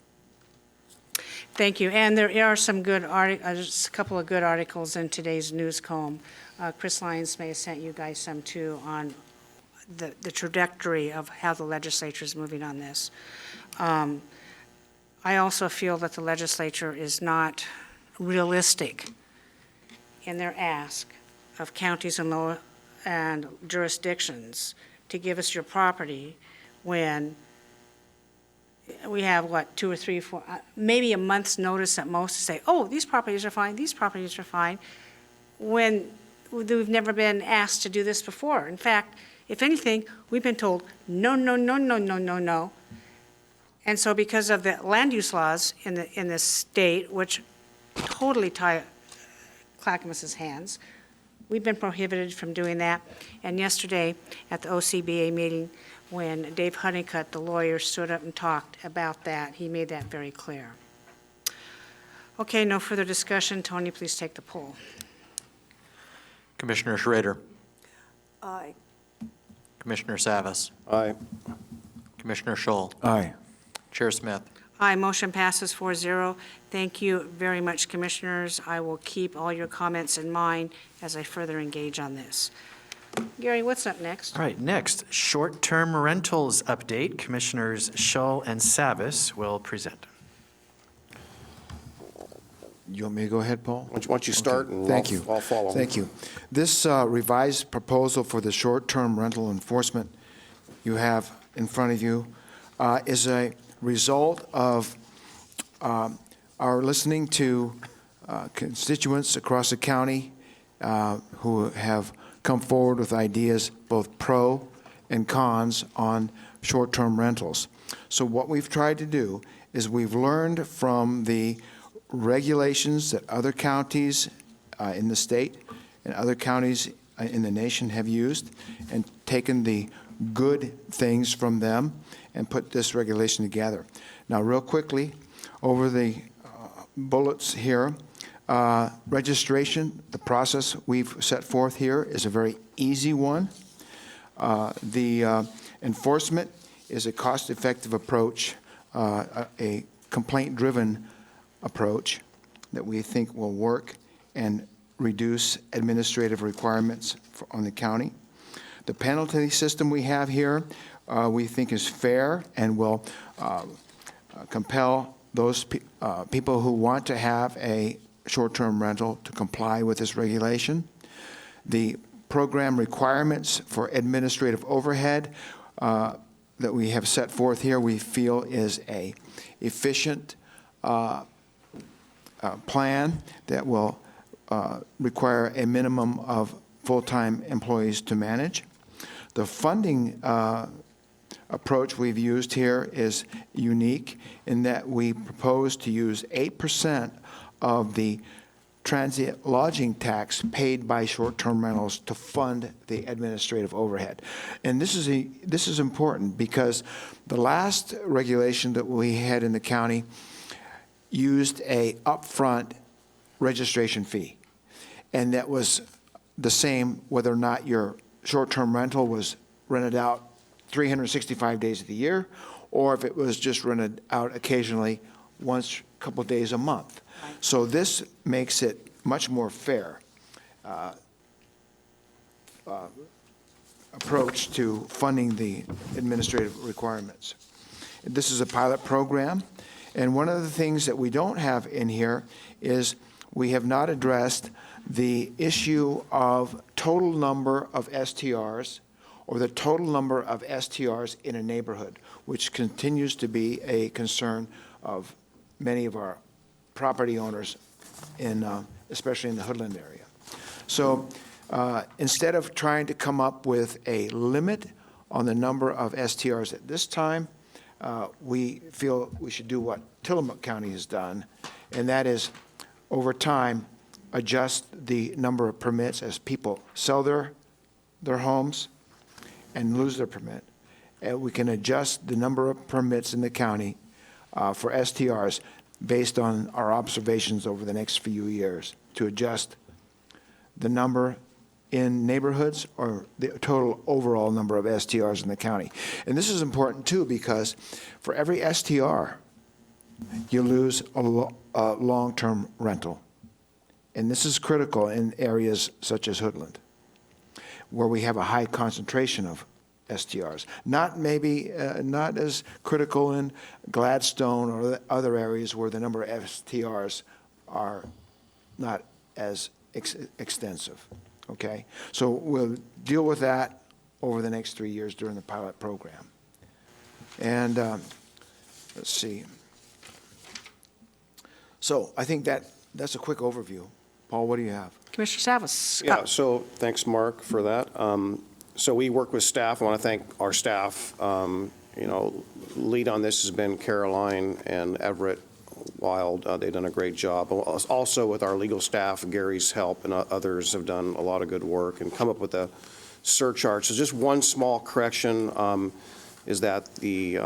Thank you. And there are some good just a couple of good articles in today's Newscomb. Chris Lyons may have sent you guys some too on the trajectory of how the legislature is moving on this. I also feel that the legislature is not realistic in their ask of counties and jurisdictions to give us your property when we have, 2 or 3, 4, maybe a month's notice at most to say, oh, these properties are fine, these properties are fine, when we've never been asked to do this before. In fact, if anything, we've been told, no, no, no, no, no, no, no. And so because of the land use laws in this state, which totally tie Clackamas's hands, we've been prohibited from doing that. And yesterday, at the OCBA meeting, when Dave Honeycutt, the lawyer, stood up and talked about that, he made that very clear. Okay, no further discussion. Tony, please take the poll. Commissioner Schrader, Aye. Commissioner Savas, Aye. Commissioner Scholl, Aye. Chair Smith. Aye, motion passes 4-0. Thank you very much, Commissioners. I will keep all your comments in mind as I further engage on this. Gary, what's up next? All right, next, short-term rentals update. Commissioners Shull and Savas will present. You want me to go ahead, Paul? Why don't you start, and Thank you. I'll follow. Thank you. This revised proposal for the short-term rental enforcement you have in front of you is a result of our listening to constituents across the county who have come forward with ideas, both pro and cons, on short-term rentals. So what we've tried to do is we've learned from the regulations that other counties in the state and other counties in the nation have used, and taken the good things from them and put this regulation together. Now, real quickly, over the bullets here, registration, the process we've set forth here is a very easy one. The enforcement is a cost-effective approach, a complaint-driven approach that we think will work and reduce administrative requirements on the county. The penalty system we have here, we think is fair and will compel those people who want to have a short-term rental to comply with this regulation. The program requirements for administrative overhead that we have set forth here, we feel is a efficient plan that will require a minimum of full-time employees to manage. The funding approach we've used here is unique in that we propose to use 8% of the transient lodging tax paid by short-term rentals to fund the administrative overhead. And this is important because the last regulation that we had in the county used a upfront registration fee. And that was the same whether or not your short-term rental was rented out 365 days of the year, or if it was just rented out occasionally once a couple of days a month. So this makes it much more fair approach to funding the administrative requirements. This is a pilot program, and one of the things that we don't have in here is we have not addressed the issue of total number of STRs or the total number of STRs in a neighborhood, which continues to be a concern of many of our property owners, especially in the Hoodland area. So instead of trying to come up with a limit on the number of STRs at this time, we feel we should do what Tillamook County has done, and that is, over time, adjust the number of permits as people sell their homes and lose their permit. And we can adjust the number of permits in the county for STRs based on our observations over the next few years to adjust the number in neighborhoods or the total overall number of STRs in the county. And this is important too because for every STR, you lose a long-term rental. And this is critical in areas such as Hoodland, where we have a high concentration of STRs. Not as critical in Gladstone or the other areas where the number of STRs are not as extensive. Okay? So we'll deal with that over the next 3 years during the pilot program. And let's see. So I think that's a quick overview. Paul, what do you have? Commissioner Savas. Yeah, so thanks, Mark, for that. So we work with staff. I want to thank our staff. Lead on this has been Caroline and Everett Wild. They've done a great job. Also with our legal staff, Gary's help and others have done a lot of good work and come up with a surcharge. So just one small correction is that the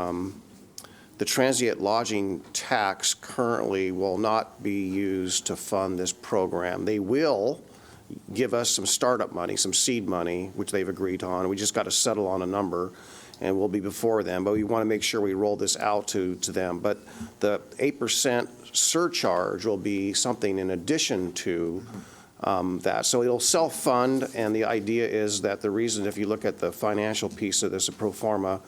transient lodging tax currently will not be used to fund this program. They will give us some startup money, some seed money, which they've agreed on. We just got to settle on a number, and we'll be before them. But we want to make sure we roll this out to them. But the 8% surcharge will be something in addition to that. So it'll self-fund, and the idea is that the reason, if you look at the financial piece of this, a pro forma,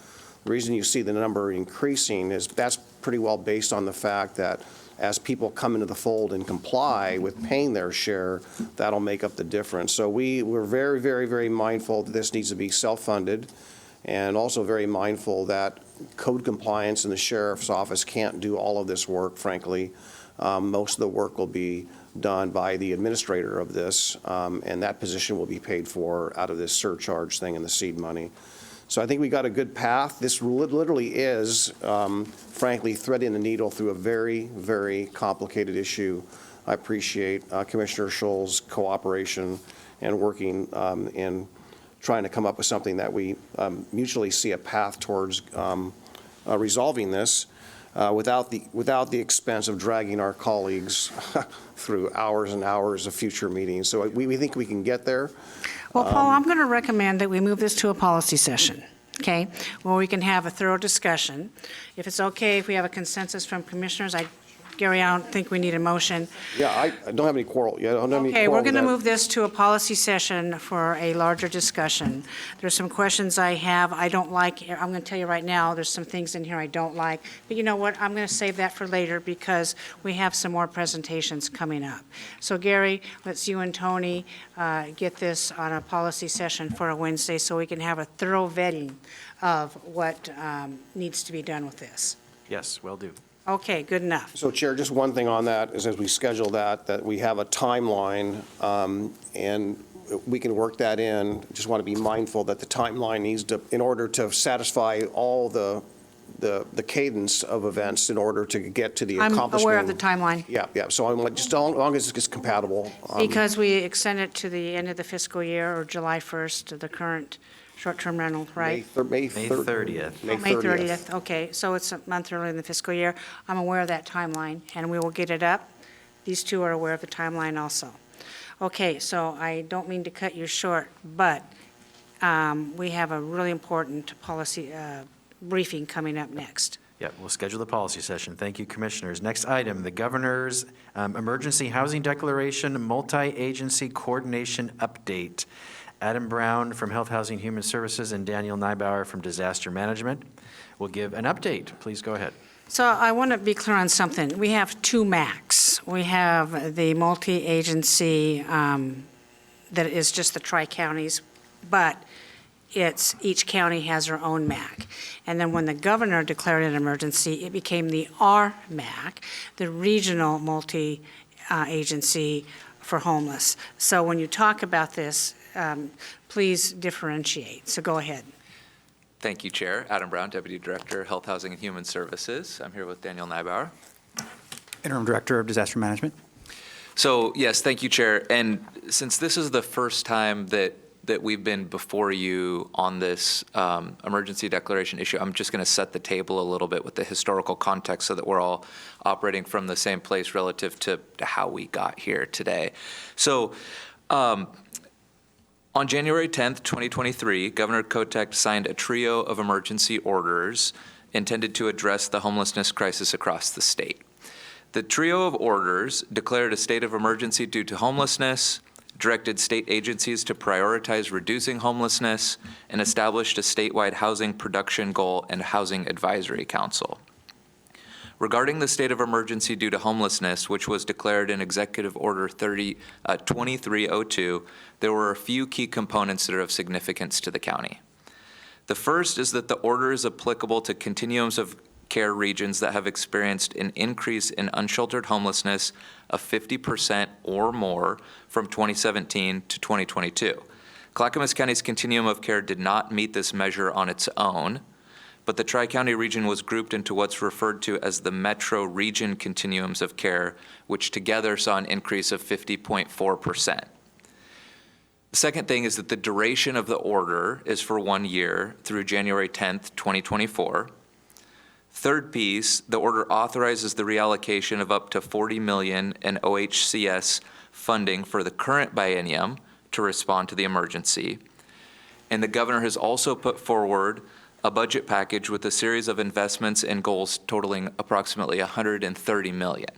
the reason you see the number increasing is that's pretty well based on the fact that as people come into the fold and comply with paying their share, that'll make up the difference. So we're very, very, very mindful that this needs to be self-funded, and also very mindful that code compliance and the sheriff's office can't do all of this work, frankly. Most of the work will be done by the administrator of this, and that position will be paid for out of this surcharge thing and the seed money. So I think we got a good path. This literally is, frankly, threading the needle through a very, very complicated issue. I appreciate Commissioner Scholl's cooperation and working in trying to come up with something that we mutually see a path towards resolving this without the expense of dragging our colleagues through hours and hours of future meetings. So we think we can get there. Well, Paul, I'm going to recommend that we move this to a policy session, okay, where we can have a thorough discussion. If it's okay, if we have a consensus from commissioners, Gary, I don't think we need a motion. Yeah, I don't have any quarrel. Yeah, I don't have any Okay, quarrel we're with going to that. move this to a policy session for a larger discussion. There's some questions I have I don't like. I'm going to tell you right now, there's some things in here I don't like. But you know what? I'm going to save that for later because we have some more presentations coming up. So Gary, let's you and Tony get this on a policy session for a Wednesday so we can have a thorough vetting of what needs to be done with this. Yes, will do. Okay, good enough. So Chair, just one thing on that is as we schedule that we have a timeline and we can work that in. Just want to be mindful that the timeline needs to, in order to satisfy all the cadence of events in order to get to the I'm accomplishment. aware of the timeline. Yeah, so I'm like, just as long as it's compatible. Because we extend it to the end of the fiscal year, or July 1st, to the current short-term rental, right? May 30th. May 30th, okay, so it's a month early in the fiscal year. I'm aware of that timeline, and we will get it up. These two are aware of the timeline also. Okay, so I don't mean to cut you short, but we have a really important policy briefing coming up next. Yeah, we'll schedule the policy session. Thank you, Commissioners. Next item, the Governor's Emergency Housing Declaration Multi-Agency Coordination Update. Adam Brown from Health, Housing, and Human Services and Daniel Neibauer from Disaster Management will give an update. Please go ahead. So I want to be clear on something. We have two MACs. We have the multi-agency that is just the tri-counties, but each county has their own MAC. And then when the governor declared an emergency, it became the RMAC, the Regional Multi-Agency for Homeless. So when you talk about this, please differentiate. So go ahead. Thank you, Chair. Adam Brown, Deputy Director, Health, Housing, and Human Services. I'm here with Daniel Neibauer. Interim Director of Disaster Management. So, yes, thank you, Chair. And since this is the first time that we've been before you on this emergency declaration issue, I'm just going to set the table a little bit with the historical context so that we're all operating from the same place relative to how we got here today. So, on January 10th, 2023, Governor Kotek signed a trio of emergency orders intended to address the homelessness crisis across the state. The trio of orders declared a state of emergency due to homelessness, directed state agencies to prioritize reducing homelessness, and established a statewide housing production goal and housing advisory council. Regarding the state of emergency due to homelessness, which was declared in Executive Order 2302, there were a few key components that are of significance to the county. The first is that the order is applicable to continuums of care regions that have experienced an increase in unsheltered homelessness of 50% or more from 2017 to 2022. Clackamas County's continuum of care did not meet this measure on its own, but the Tri-County region was grouped into what's referred to as the metro region continuums of care, which together saw an increase of 50.4%. The second thing is that the duration of the order is for 1 year through January 10th, 2024. Third piece, the order authorizes the reallocation of up to $40 million in OHCS funding for the current biennium to respond to the emergency. And the governor has also put forward a budget package with a series of investments and goals totaling approximately $130 million.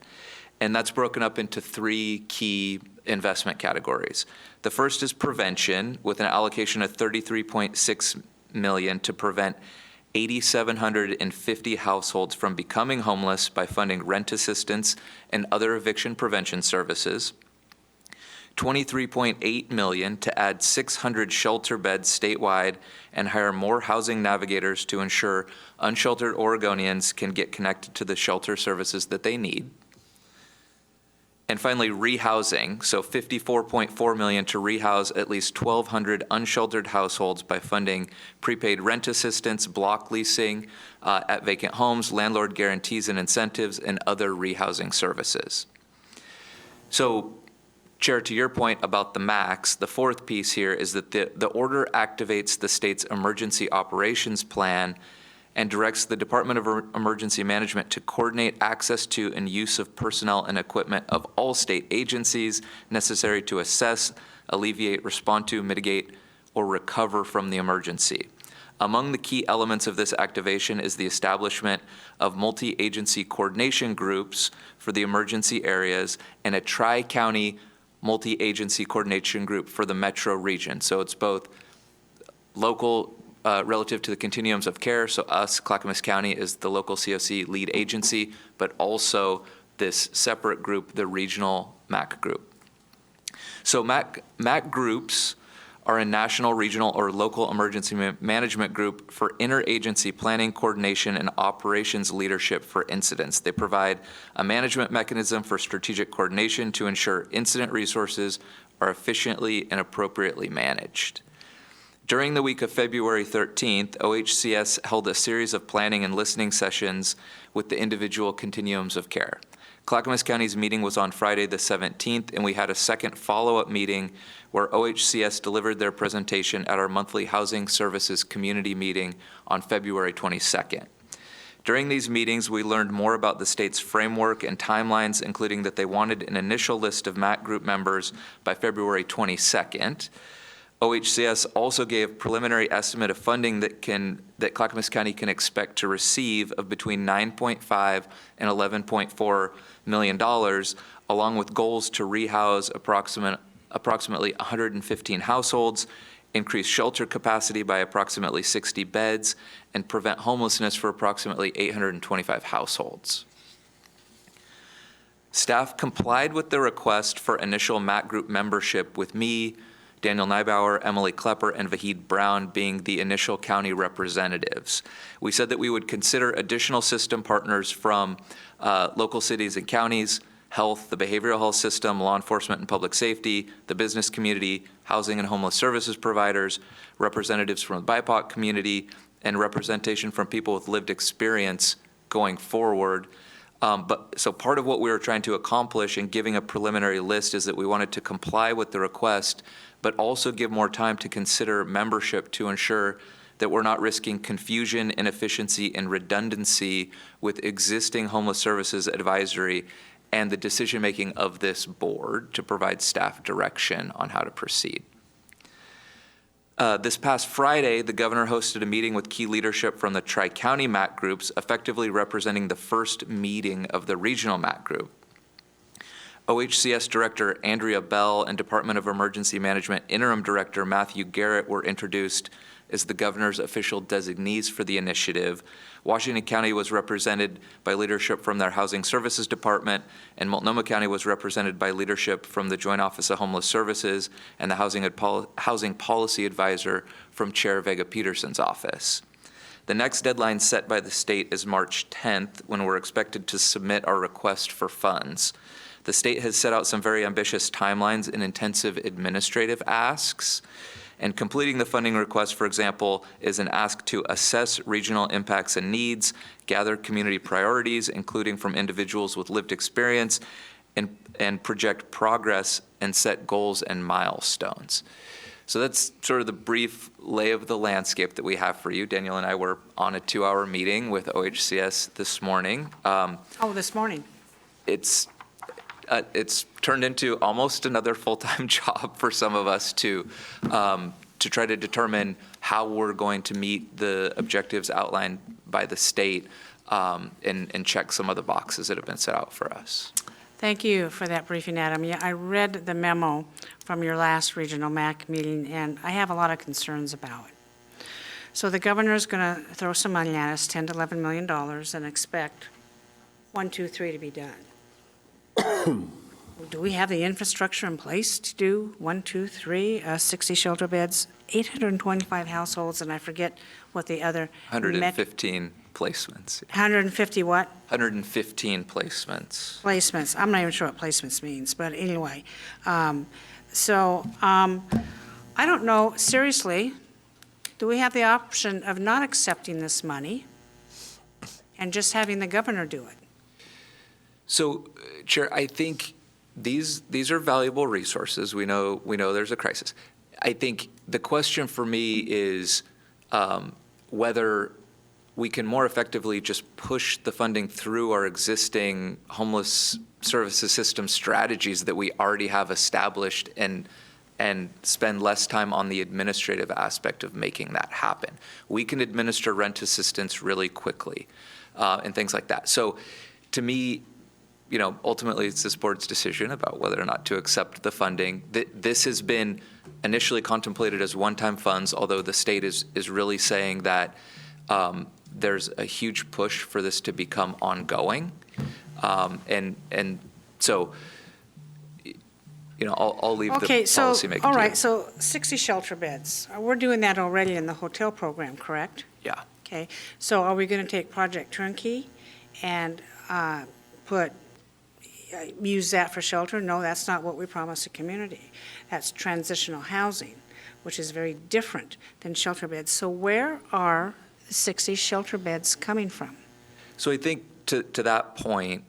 And that's broken up into three key investment categories. The first is prevention, with an allocation of $33.6 million to prevent 8,750 households from becoming homeless by funding rent assistance and other eviction prevention services. $23.8 million to add 600 shelter beds statewide and hire more housing navigators to ensure unsheltered Oregonians can get connected to the shelter services that they need. And finally, rehousing, so $54.4 million to rehouse at least 1,200 unsheltered households by funding prepaid rent assistance, block leasing at vacant homes, landlord guarantees and incentives, and other rehousing services. So Chair, to your point about the max, the fourth piece here is that the order activates the state's emergency operations plan and directs the Department of Emergency Management to coordinate access to and use of personnel and equipment of all state agencies necessary to assess, alleviate, respond to, mitigate, or recover from the emergency. Among the key elements of this activation is the establishment of multi-agency coordination groups for the emergency areas and a tri-county multi-agency coordination group for the metro region. So it's both local relative to the continuums of care. So us, Clackamas County, is the local COC lead agency, but also this separate group, the regional MAC group. So MAC groups are a national, regional, or local emergency management group for interagency planning, coordination, and operations leadership for incidents. They provide a management mechanism for strategic coordination to ensure incident resources are efficiently and appropriately managed. During the week of February 13th, OHCS held a series of planning and listening sessions with the individual continuums of care. Clackamas County's meeting was on Friday the 17th, and we had a second follow-up meeting where OHCS delivered their presentation at our monthly Housing Services Community Meeting on February 22nd. During these meetings, we learned more about the state's framework and timelines, including that they wanted an initial list of MAC group members by February 22nd. OHCS also gave preliminary estimate of funding that Clackamas County can expect to receive of between $9.5 and $11.4 million, along with goals to rehouse approximately 115 households, increase shelter capacity by approximately 60 beds, and prevent homelessness for approximately 825 households. Staff complied with the request for initial MAC group membership with me, Daniel Neibauer, Emily Klepper, and Vahid Brown being the initial county representatives. We said that we would consider additional system partners from local cities and counties, health, the behavioral health system, law enforcement and public safety, the business community, housing and homeless services providers, representatives from the BIPOC community, and representation from people with lived experience going forward. So part of what we were trying to accomplish in giving a preliminary list is that we wanted to comply with the request, but also give more time to consider membership to ensure that we're not risking confusion, inefficiency, and redundancy with existing homeless services advisory and the decision-making of this board to provide staff direction on how to proceed. This past Friday, the governor hosted a meeting with key leadership from the Tri-County MAC groups, effectively representing the first meeting of the regional MAC group. OHCS Director Andrea Bell and Department of Emergency Management Interim Director Matthew Garrett were introduced as the governor's official designees for the initiative. Washington County was represented by leadership from their Housing Services Department, and Multnomah County was represented by leadership from the Joint Office of Homeless Services and the Housing Policy Advisor from Chair Vega Peterson's office. The next deadline set by the state is March 10th, when we're expected to submit our request for funds. The state has set out some very ambitious timelines and intensive administrative asks. And completing the funding request, for example, is an ask to assess regional impacts and needs, gather community priorities, including from individuals with lived experience, and project progress and set goals and milestones. So that's sort of the brief lay of the landscape that we have for you. Daniel and I were on a 2-hour meeting with OHCS this morning. This morning. It's turned into almost another full-time job for some of us to try to determine how we're going to meet the objectives outlined by the state and check some of the boxes that have been set out for us. Thank you for that briefing, Adam. Yeah, I read the memo from your last regional MAC meeting, and I have a lot of concerns about it. So the governor's going to throw some money at us, $10 to $11 million, and expect 1, 2, 3 to be done. Do we have the infrastructure in place to do 1, 2, 3, 60 shelter beds, 825 households, and I forget what the other... 115 placements. 150 what? 115 placements. Placements. I'm not even sure what placements means, but anyway. I don't know, seriously, do we have the option of not accepting this money and just having the governor do it? So, Chair, I think these are valuable resources. We know there's a crisis. I think the question for me is whether we can more effectively just push the funding through our existing homeless services system strategies that we already have established and spend less time on the administrative aspect of making that happen. We can administer rent assistance really quickly and things like that. So to me, ultimately it's this board's decision about whether or not to accept the funding. This has been initially contemplated as one-time funds, although the state is really saying that there's a huge push for this to become ongoing. And so, I'll leave the policymaking to you. All right, so 60 shelter beds. We're doing that already in the hotel program, correct? Yeah. Okay, so are we going to take Project Turnkey and use that for shelter? No, that's not what we promised the community. That's transitional housing, which is very different than shelter beds. So where are the 60 shelter beds coming from? So I think to that point,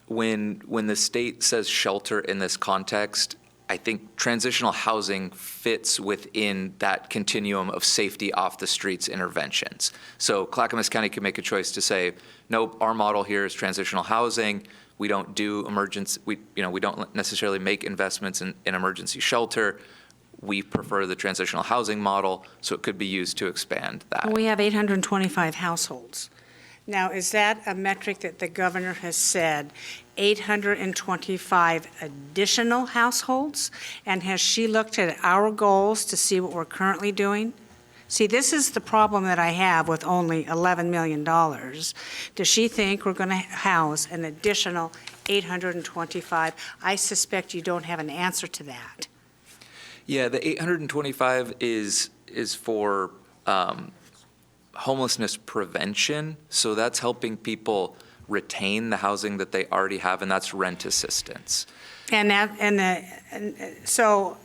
when the state says shelter in this context, I think transitional housing fits within that continuum of safety off the streets interventions. So Clackamas County can make a choice to say, nope, our model here is transitional housing. We don't do emergency, we don't necessarily make investments in emergency shelter. We prefer the transitional housing model, so it could be used to expand that. We have 825 households. Now, is that a metric that the governor has said, 825 additional households? And has she looked at our goals to see what we're currently doing? See, this is the problem that I have with only $11 million. Does she think we're going to house an additional 825? I suspect you don't have an answer to that. Yeah, the 825 is for homelessness prevention. So that's helping people retain the housing that they already have, and that's rent assistance. So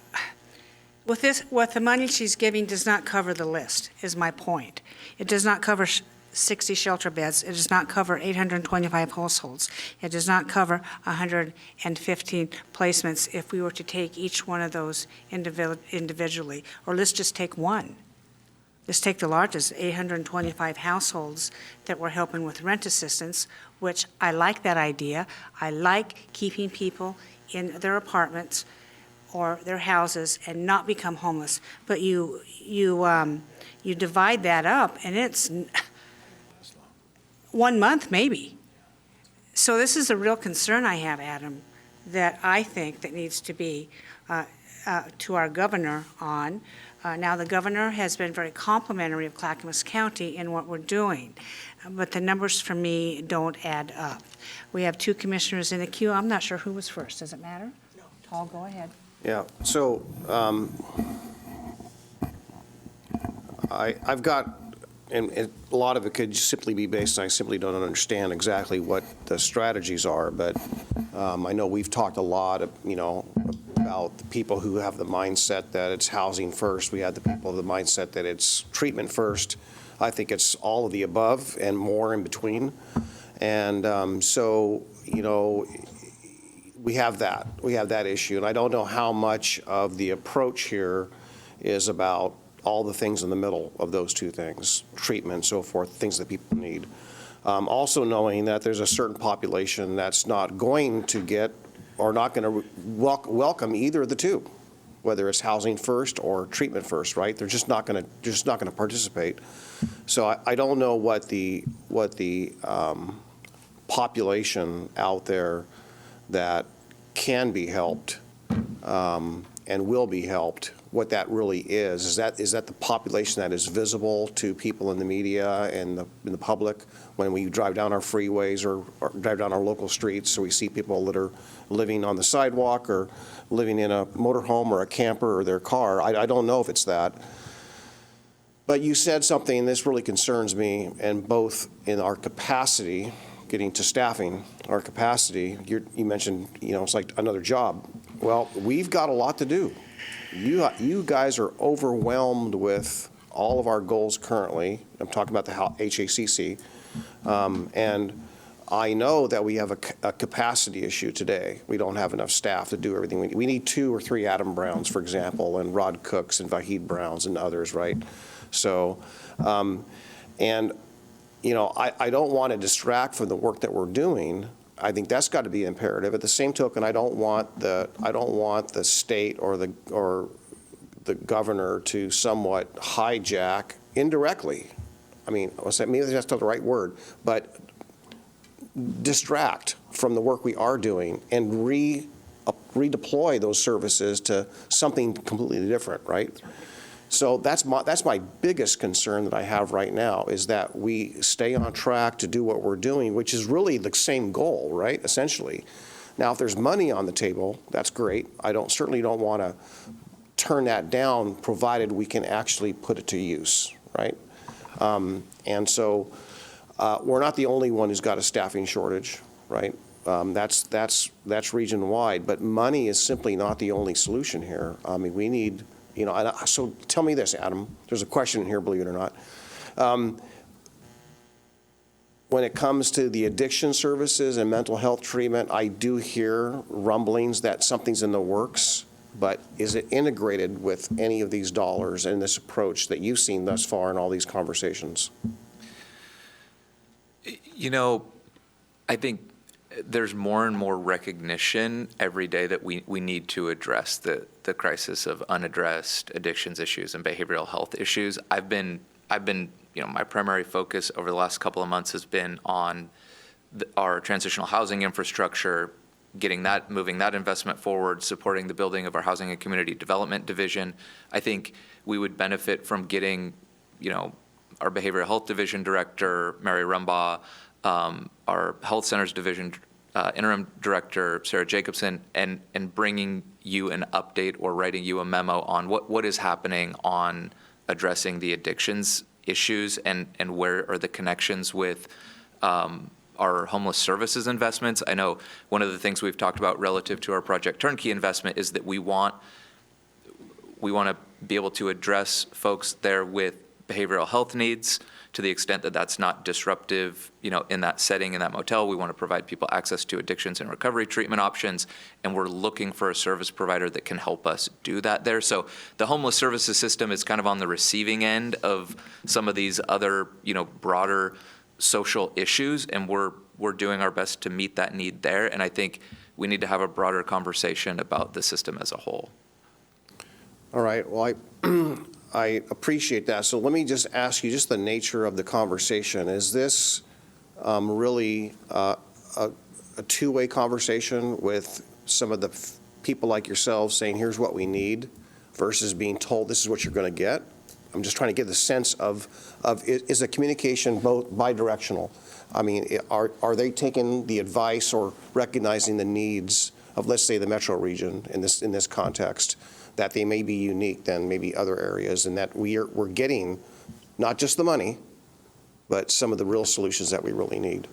with this, what the money she's giving does not cover the list, is my point. It does not cover 60 shelter beds. It does not cover 825 households. It does not cover 115 placements if we were to take each one of those individually. Or let's just take one. Let's take the largest, 825 households that we're helping with rent assistance, which I like that idea. I like keeping people in their apartments or their houses and not become homeless. But you divide that up, and it's 1 month maybe. So this is a real concern I have, Adam, that I think that needs to be to our governor on. Now, the governor has been very complimentary of Clackamas County in what we're doing, but the numbers for me don't add up. We have 2 commissioners in the queue. I'm not sure who was first. Does it matter? No. Paul, go ahead. Yeah, so I've got, and a lot of it could simply be based, I simply don't understand exactly what the strategies are, but I know we've talked a lot, about the people who have the mindset that it's housing first. We have the people of the mindset that it's treatment first. I think it's all of the above and more in between. And we have that issue. And I don't know how much of the approach here is about all the things in the middle of those two things, treatment and so forth, things that people need. Also knowing that there's a certain population that's not going to get or not going to welcome either of the two, whether it's housing first or treatment first, right? They're just not going to participate. So I don't know what the population out there that can be helped and will be helped, what that really is. Is that the population that is visible to people in the media and in the public when we drive down our freeways or drive down our local streets, so we see people that are living on the sidewalk or living in a motorhome or a camper or their car? I don't know if it's that. But you said something, this really concerns me, and both in our capacity, getting to staffing, our capacity, you mentioned, it's like another job. Well, we've got a lot to do. You guys are overwhelmed with all of our goals currently. I'm talking about the HACC. And I know that we have a capacity issue today. We don't have enough staff to do everything we need. We need 2 or 3 Adam Browns, for example, and Rod Cooks and Vahid Browns and others, right? So, and, you know, I don't want to distract from the work that we're doing. I think that's got to be imperative. At the same token, I don't want the state or the governor to somewhat hijack indirectly. I mean, maybe that's not the right word, but distract from the work we are doing and redeploy those services to something completely different, right? So that's my biggest concern that I have right now, is that we stay on track to do what we're doing, which is really the same goal, right, essentially. Now, if there's money on the table, that's great. I certainly don't want to turn that down, provided we can actually put it to use, right? And so we're not the only one who's got a staffing shortage, right? That's region-wide, but money is simply not the only solution here. I mean, we need, you know, so tell me this, Adam. There's a question in here, believe it or not. When it comes to the addiction services and mental health treatment, I do hear rumblings that something's in the works, but is it integrated with any of these dollars and this approach that you've seen thus far in all these conversations? You know, I think there's more and more recognition every day that we need to address the crisis of unaddressed addictions issues and behavioral health issues. I've been, you know, my primary focus over the last couple of months has been on our transitional housing infrastructure, moving that investment forward, supporting the building of our housing and community development division. I think we would benefit from getting, you know, our behavioral health division director, Mary Rumbaugh, our health centers division interim director, Sarah Jacobson, and bringing you an update or writing you a memo on what is happening on addressing the addictions issues and where are the connections with our homeless services investments. I know one of the things we've talked about relative to our Project Turnkey investment is that we want to be able to address folks there with behavioral health needs to the extent that that's not disruptive, you know, in that setting, in that motel. We want to provide people access to addictions and recovery treatment options, and we're looking for a service provider that can help us do that there. So the homeless services system is kind of on the receiving end of some of these other, you know, broader social issues, and we're doing our best to meet that need there. And I think we need to have a broader conversation about the system as a whole. All right, well, I appreciate that. So let me just ask you just the nature of the conversation. Is this really a two-way conversation with some of the people like yourselves saying, here's what we need, versus being told this is what you're going to get? I'm just trying to get the sense of is the communication both bidirectional? I mean, are they taking the advice or recognizing the needs of, let's say, the metro region in this context, that they may be unique than maybe other areas, and that we're getting not just the money, but some of the real solutions that we really need?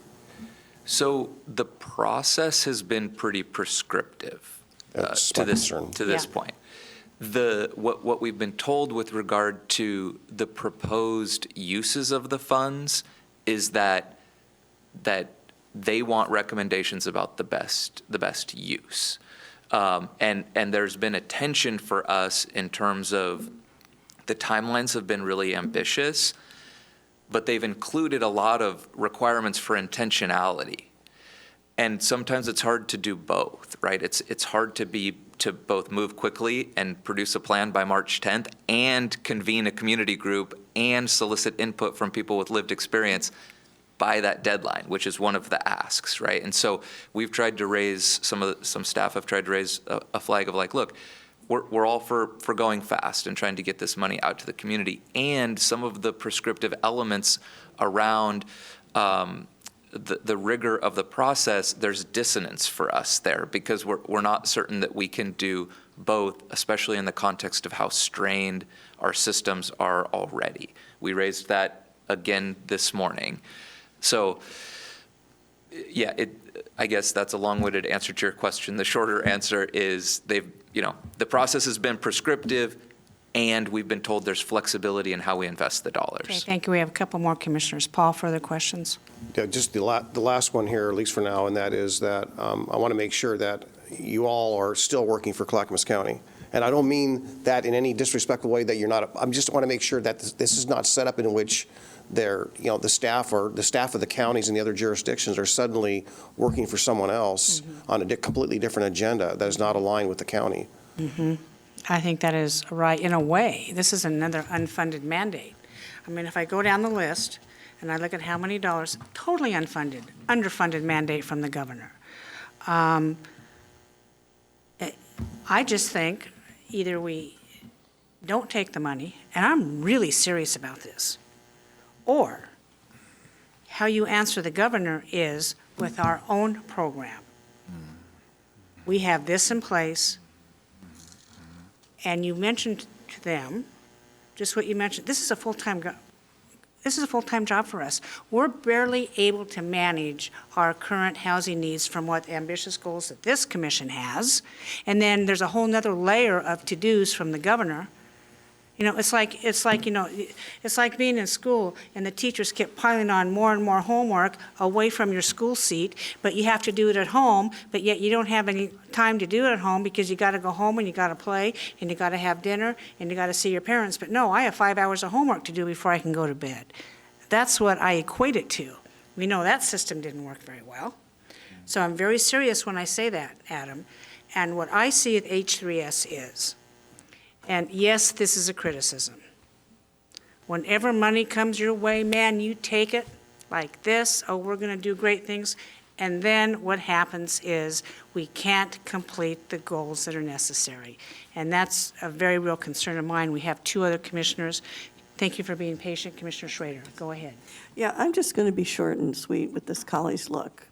So the process has been pretty prescriptive to this point. What we've been told with regard to the proposed uses of the funds is that they want recommendations about the best use. And there's been a tension for us in terms of the timelines have been really ambitious, but they've included a lot of requirements for intentionality. And sometimes it's hard to do both, right? It's hard to both move quickly and produce a plan by March 10th and convene a community group and solicit input from people with lived experience by that deadline, which is one of the asks, right? And so we've tried to raise, some staff have tried to raise a flag of like, look, we're all for going fast and trying to get this money out to the community, and some of the prescriptive elements around the rigor of the process, there's dissonance for us there because we're not certain that we can do both, especially in the context of how strained our systems are already. We raised that again this morning. So, yeah, I guess that's a long-winded answer to your question. The shorter answer is the process has been prescriptive. and we've been told there's flexibility in how we invest the Okay, dollars. thank you. We have a couple more commissioners. Paul, further questions? Yeah, just the last one here, at least for now, and that is that I want to make sure that you all are still working for Clackamas County. And I don't mean that in any disrespectful way that you're not. I just want to make sure that this is not set up in which the staff of the counties and the other jurisdictions are suddenly working for someone else on a completely different agenda that is not aligned with the county. Mm-hmm. I think that is right. In a way, this is another unfunded mandate. I mean, if I go down the list and I look at how many dollars, totally unfunded, underfunded mandate from the governor. I just think either we don't take the money, and I'm really serious about this, or how you answer the governor is with our own program. We have this in place, and you mentioned to them, just what you mentioned, this is a full-time job for us. We're barely able to manage our current housing needs from what ambitious goals that this commission has. And then there's a whole nother layer of to-dos from the governor. It's like being in school and the teachers keep piling on more and more homework away from your school seat, but you have to do it at home, but yet you don't have any time to do it at home because you got to go home and you got to play and you got to have dinner and you got to see your parents. But no, I have 5 hours of homework to do before I can go to bed. That's what I equate it to. We know that system didn't work very well. So I'm very serious when I say that, Adam. And what I see at H3S is, and yes, this is a criticism. Whenever money comes your way, man, you take it like this, oh, we're going to do great things. And then what happens is we can't complete the goals that are necessary. And that's a very real concern of mine. We have 2 other commissioners. Thank you for being patient. Commissioner Schrader, go ahead. Yeah, I'm just going to be short and sweet with this Colley's look.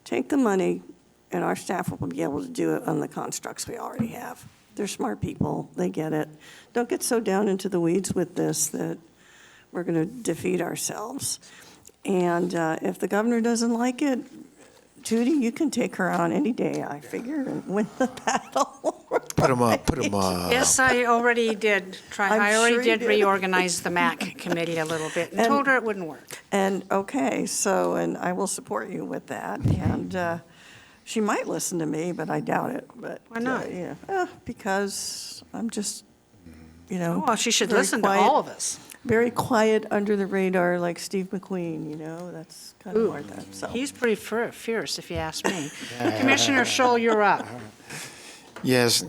Take the money, and our staff will be able to do it on the constructs we already have. They're smart people. They get it. Don't get so down into the weeds with this that we're going to defeat ourselves. And if the governor doesn't like it, Judy, you can take her on any day, I figure, and win the battle. Put them up, put them up. Yes, I already did try. I'm I already sure you did did. reorganize the MAC committee a little bit and told her it wouldn't work. And, okay, so, and I will support you with that. And she might listen to me, but I doubt it. But Why not? because I'm just, Well, she should very listen quiet. to all of us. Very quiet, under the radar, like Steve McQueen, that's kind of like that, so. He's pretty fierce, if you ask me. Commissioner Scholl, you're up. Yes,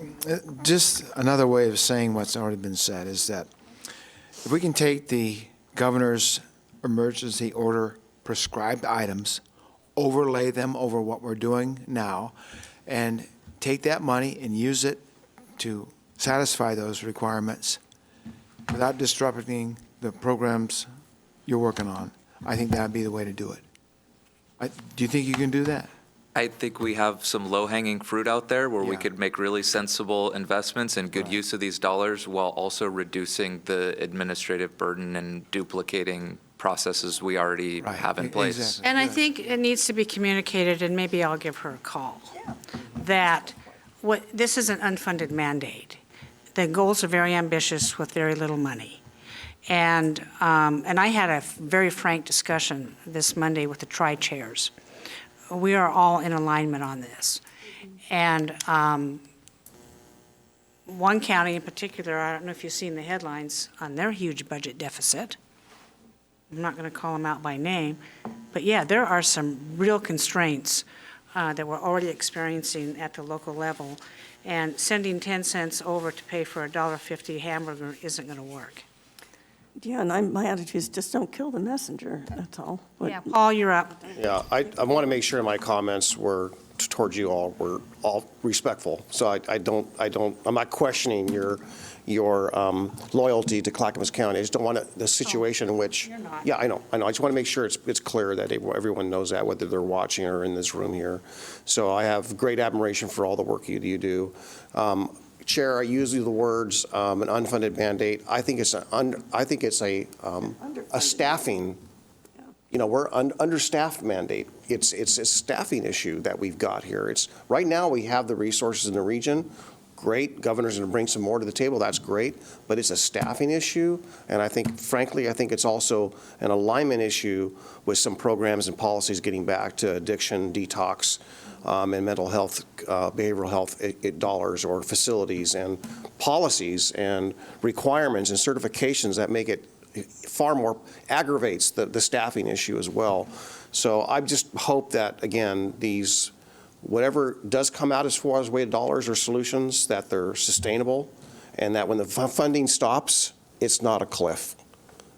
just another way of saying what's already been said is that if we can take the governor's emergency order prescribed items, overlay them over what we're doing now, and take that money and use it to satisfy those requirements without disrupting the programs you're working on, I think that'd be the way to do it. Do you think you can do that? I think we have some low-hanging fruit out there where we Yeah. could make really sensible investments and good Right. use of these dollars while also reducing the administrative burden and duplicating processes we already Right. have in place. Exactly. And I Good. think it needs to be communicated, and maybe I'll give her a call, that this is an unfunded mandate. The goals are very ambitious with very little money. And I had a very frank discussion this Monday with the tri-chairs. We are all in alignment on this. And one county in particular, I don't know if you've seen the headlines on their huge budget deficit. I'm not going to call them out by name, but yeah, there are some real constraints that we're already experiencing at the local level, and sending 10 cents over to pay for a $1.50 hamburger isn't going to work. Yeah, and my attitude is just don't kill the messenger, that's all. But- Yeah, Paul, you're up. Yeah, I want to make sure my comments were towards you all were all respectful. So I'm not questioning your loyalty to Clackamas County. I just don't want the situation in which. You're not. Yeah, I know. I just want to make sure it's clear that everyone knows that, whether they're watching or in this room here. So I have great admiration for all the work you do. Chair, I use the words an unfunded mandate. I think it's a staffing. We're understaffed mandate. It's a staffing issue that we've got here. It's right now we have the resources in the region. great. Governor's going to bring some more to the table. That's great. But it's a staffing issue. And I think, frankly, I think it's also an alignment issue with some programs and policies getting back to addiction, detox, and mental health, behavioral health dollars or facilities and policies and requirements and certifications that make it far more aggravates the staffing issue as well. So I just hope that, again, these, whatever does come out as far as way of dollars or solutions, that they're sustainable, and that when the funding stops, it's not a cliff,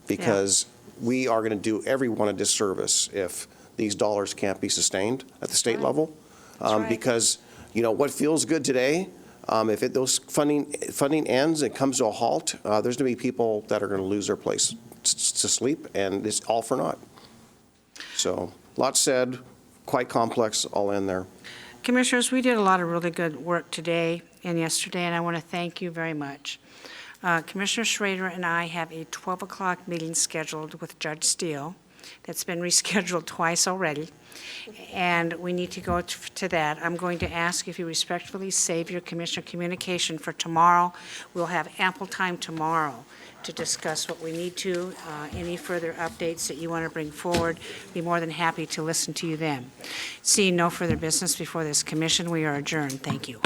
because we are going to do everyone a disservice if these dollars can't be sustained at the state level. right. Because, you know, what feels good today, if those funding ends and comes to a halt, there's going to be people that are going to lose their place to sleep, and it's all for naught. So, lots said, quite complex. I'll end there. Commissioners, we did a lot of really good work today and yesterday, and I want to thank you very much. Commissioner Schrader and I have a 12 o'clock meeting scheduled with Judge Steele that's been rescheduled twice already, and we need to go to that. I'm going to ask if you respectfully save your commissioner communication for tomorrow. We'll have ample time tomorrow to discuss what we need to, any further updates that you want to bring forward. Be more than happy to listen to you then. Seeing no further business before this commission, we are adjourned. Thank you.